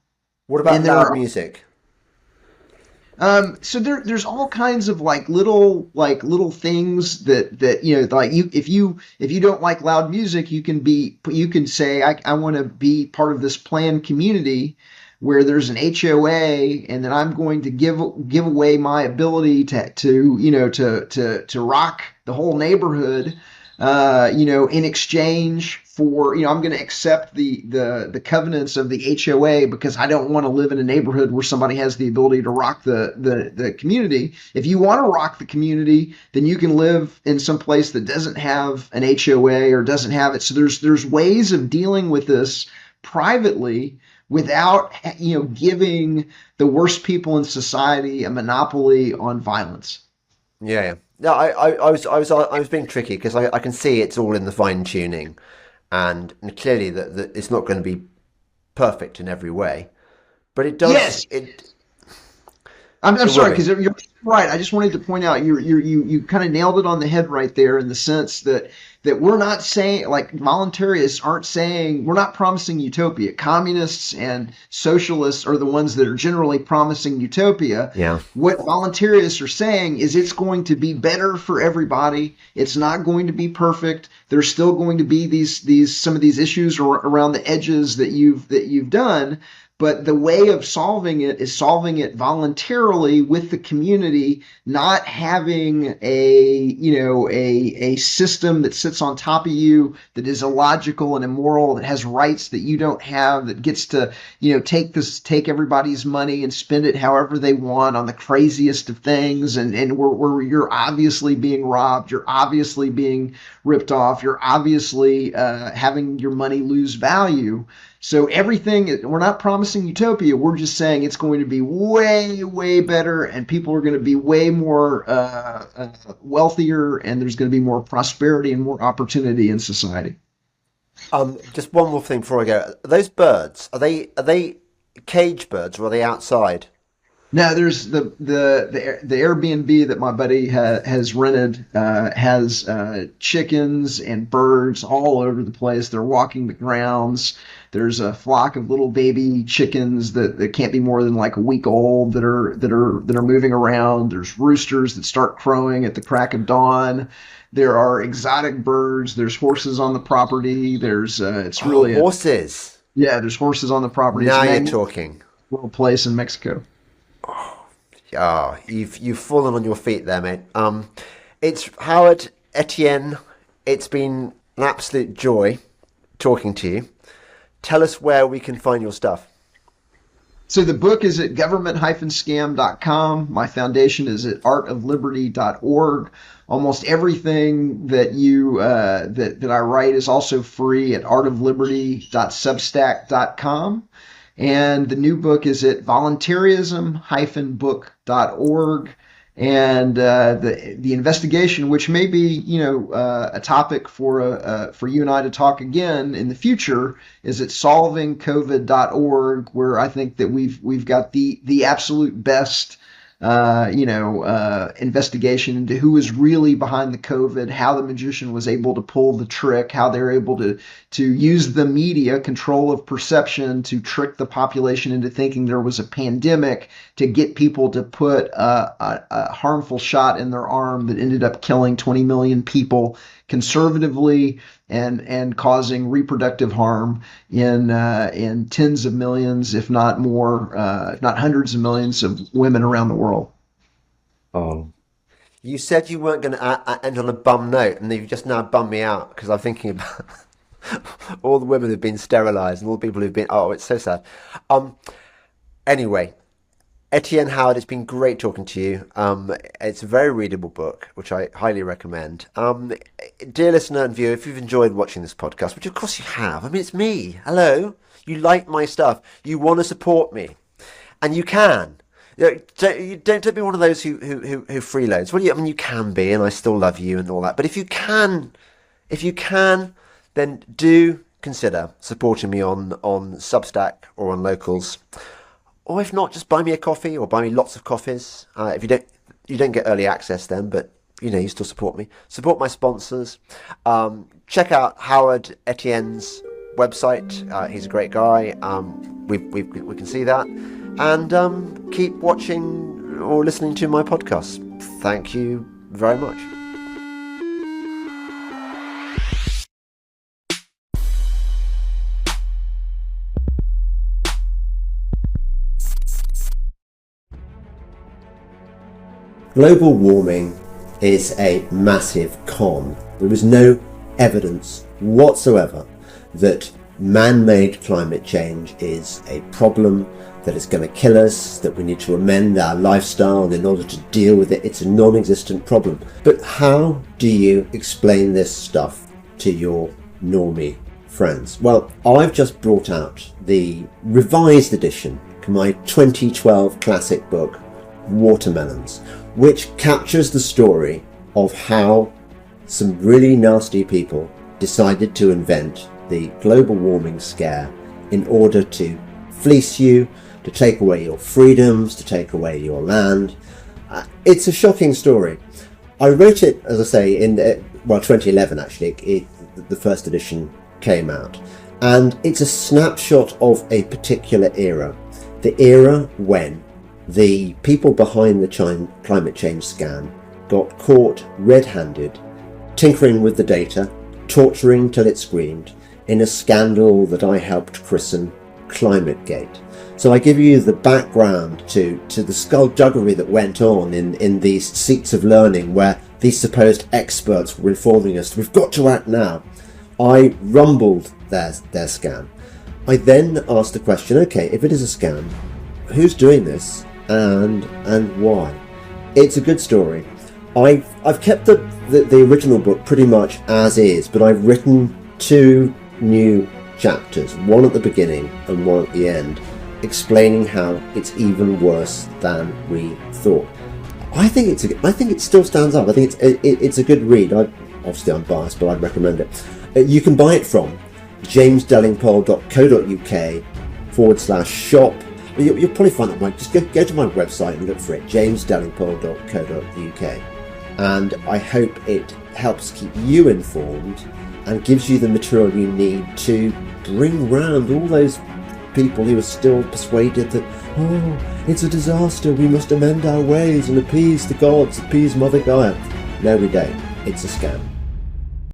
Speaker 1: What about
Speaker 2: And there
Speaker 1: loud
Speaker 2: are
Speaker 1: music?
Speaker 2: so there's all kinds of little things that if you don't like loud music, you can say I want to be part of this planned community where there's an HOA, and then I'm going to give away my ability to rock the whole neighborhood, in exchange for, I'm going to accept the covenants of the HOA, because I don't want to live in a neighborhood where somebody has the ability to rock the community. If you want to rock the community, then you can live in some place that doesn't have an HOA or doesn't have it. So there's ways of dealing with this privately without, giving the worst people in society a monopoly on violence.
Speaker 1: Yeah, yeah. No, I was being tricky because I can see it's all in the fine tuning, and clearly that it's not going to be perfect in every way, but it does
Speaker 2: Yes,
Speaker 1: it.
Speaker 2: I'm
Speaker 1: It will
Speaker 2: sorry,
Speaker 1: be.
Speaker 2: because you're right. I just wanted to point out you kind of nailed it on the head right there, in the sense that we're not saying, like, voluntarists aren't saying, we're not promising utopia. Communists and socialists are the ones that are generally promising utopia.
Speaker 1: Yeah.
Speaker 2: What voluntarists are saying is it's going to be better for everybody. It's not going to be perfect. There's still going to be some of these issues around the edges that you've done. But the way of solving it is solving it voluntarily with the community, not having a system that sits on top of you that is illogical and immoral, that has rights that you don't have, that gets to, take everybody's money and spend it however they want on the craziest of things, and where you're obviously being robbed, you're obviously being ripped off, you're obviously having your money lose value. So we're not promising utopia. We're just saying it's going to be way, way better, and people are going to be way more wealthier, and there's going to be more prosperity and more opportunity in society.
Speaker 1: Just one more thing before I go. Those birds, are they cage birds or are they outside?
Speaker 2: Now there's the Airbnb that my buddy has rented has chickens and birds all over the place. They're walking the grounds. There's a flock of little baby chickens that can't be more than like a week old that are moving around. There's roosters that start crowing at the crack of dawn. There are exotic birds. There's horses on the property. There's it's really
Speaker 1: horses.
Speaker 2: There's horses on the property.
Speaker 1: Now you're talking.
Speaker 2: Little place in Mexico.
Speaker 1: Oh, you've fallen on your feet there, mate. It's Howard, Etienne. It's been an absolute joy talking to you. Tell us where we can find your stuff.
Speaker 2: So the book is at government-scam.com. My foundation is at artofliberty.org. Almost everything that that I write is also free at artofliberty.substack.com. And the new book is at voluntarism-book.org. And the investigation, which may be a topic for you and I to talk again in the future, is at solvingcovid.org, where I think that we've got the absolute best investigation into who was really behind the COVID, how the magician was able to pull the trick, how they're able to use the media, control of perception, to trick the population into thinking there was a pandemic, to get people to put a harmful shot in their arm that ended up killing 20 million people conservatively and causing reproductive harm in tens of millions, if not more, if not hundreds of millions of women around the world.
Speaker 1: Oh, you said you weren't going to end on a bum note, and you've just now bummed me out because I'm thinking about all the women who've been sterilised and all the people who've been. Oh, it's so sad. Anyway. Etienne Howard, it's been great talking to you. It's a very readable book, which I highly recommend. Dear listener and viewer, if you've enjoyed watching this podcast, which of course you have, I mean, it's me. Hello. You like my stuff. You want to support me. And you can. Don't be one of those who freeloads. Well, I mean, you can be, and I still love you and all that. But if you can, then do consider supporting me on Substack or on Locals. Or if not, just buy me a coffee or buy me lots of coffees. If you don't get early access then, but you still support me. Support my sponsors. Check out Howard Etienne's website. He's a great guy. We can see that. And keep watching or listening to my podcast. Thank you very much. Global warming is a massive con. There is no evidence whatsoever that man-made climate change is a problem, that it's going to kill us, that we need to amend our lifestyle in order to deal with it. It's a non-existent problem. But how do you explain this stuff to your normie friends? Well, I've just brought out the revised edition of my 2012 classic book, Watermelons, which captures the story of how some really nasty people decided to invent the global warming scare in order to fleece you, to take away your freedoms, to take away your land. It's a shocking story. I wrote it, as I say, in 2011 actually. The first edition came out, and it's a snapshot of a particular era, the era when the people behind the climate change scam got caught red-handed, tinkering with the data, torturing till it screamed, in a scandal that I helped christen ClimateGate. So I give you the background to the skullduggery that went on in these seats of learning where these supposed experts were informing us, we've got to act now. I rumbled their scam. I then asked the question, okay, if it is a scam, who's doing this? And why? It's a good story. I've kept the original book pretty much as is, but I've written 2 new chapters, one at the beginning and one at the end, explaining how it's even worse than we thought. I think it still stands up. I think it's a good read. Obviously I'm biased, but I'd recommend it. You can buy it from jamesdelingpole.co.uk /shop Well, you'll probably find that just go to my website and look for it, jamesdelingpole.co.uk, and I hope it helps keep you informed and gives you the material you need to bring round all those people who are still persuaded that, oh, it's a disaster, we must amend our ways and appease the gods, appease Mother Gaia. No, we don't. It's a scam.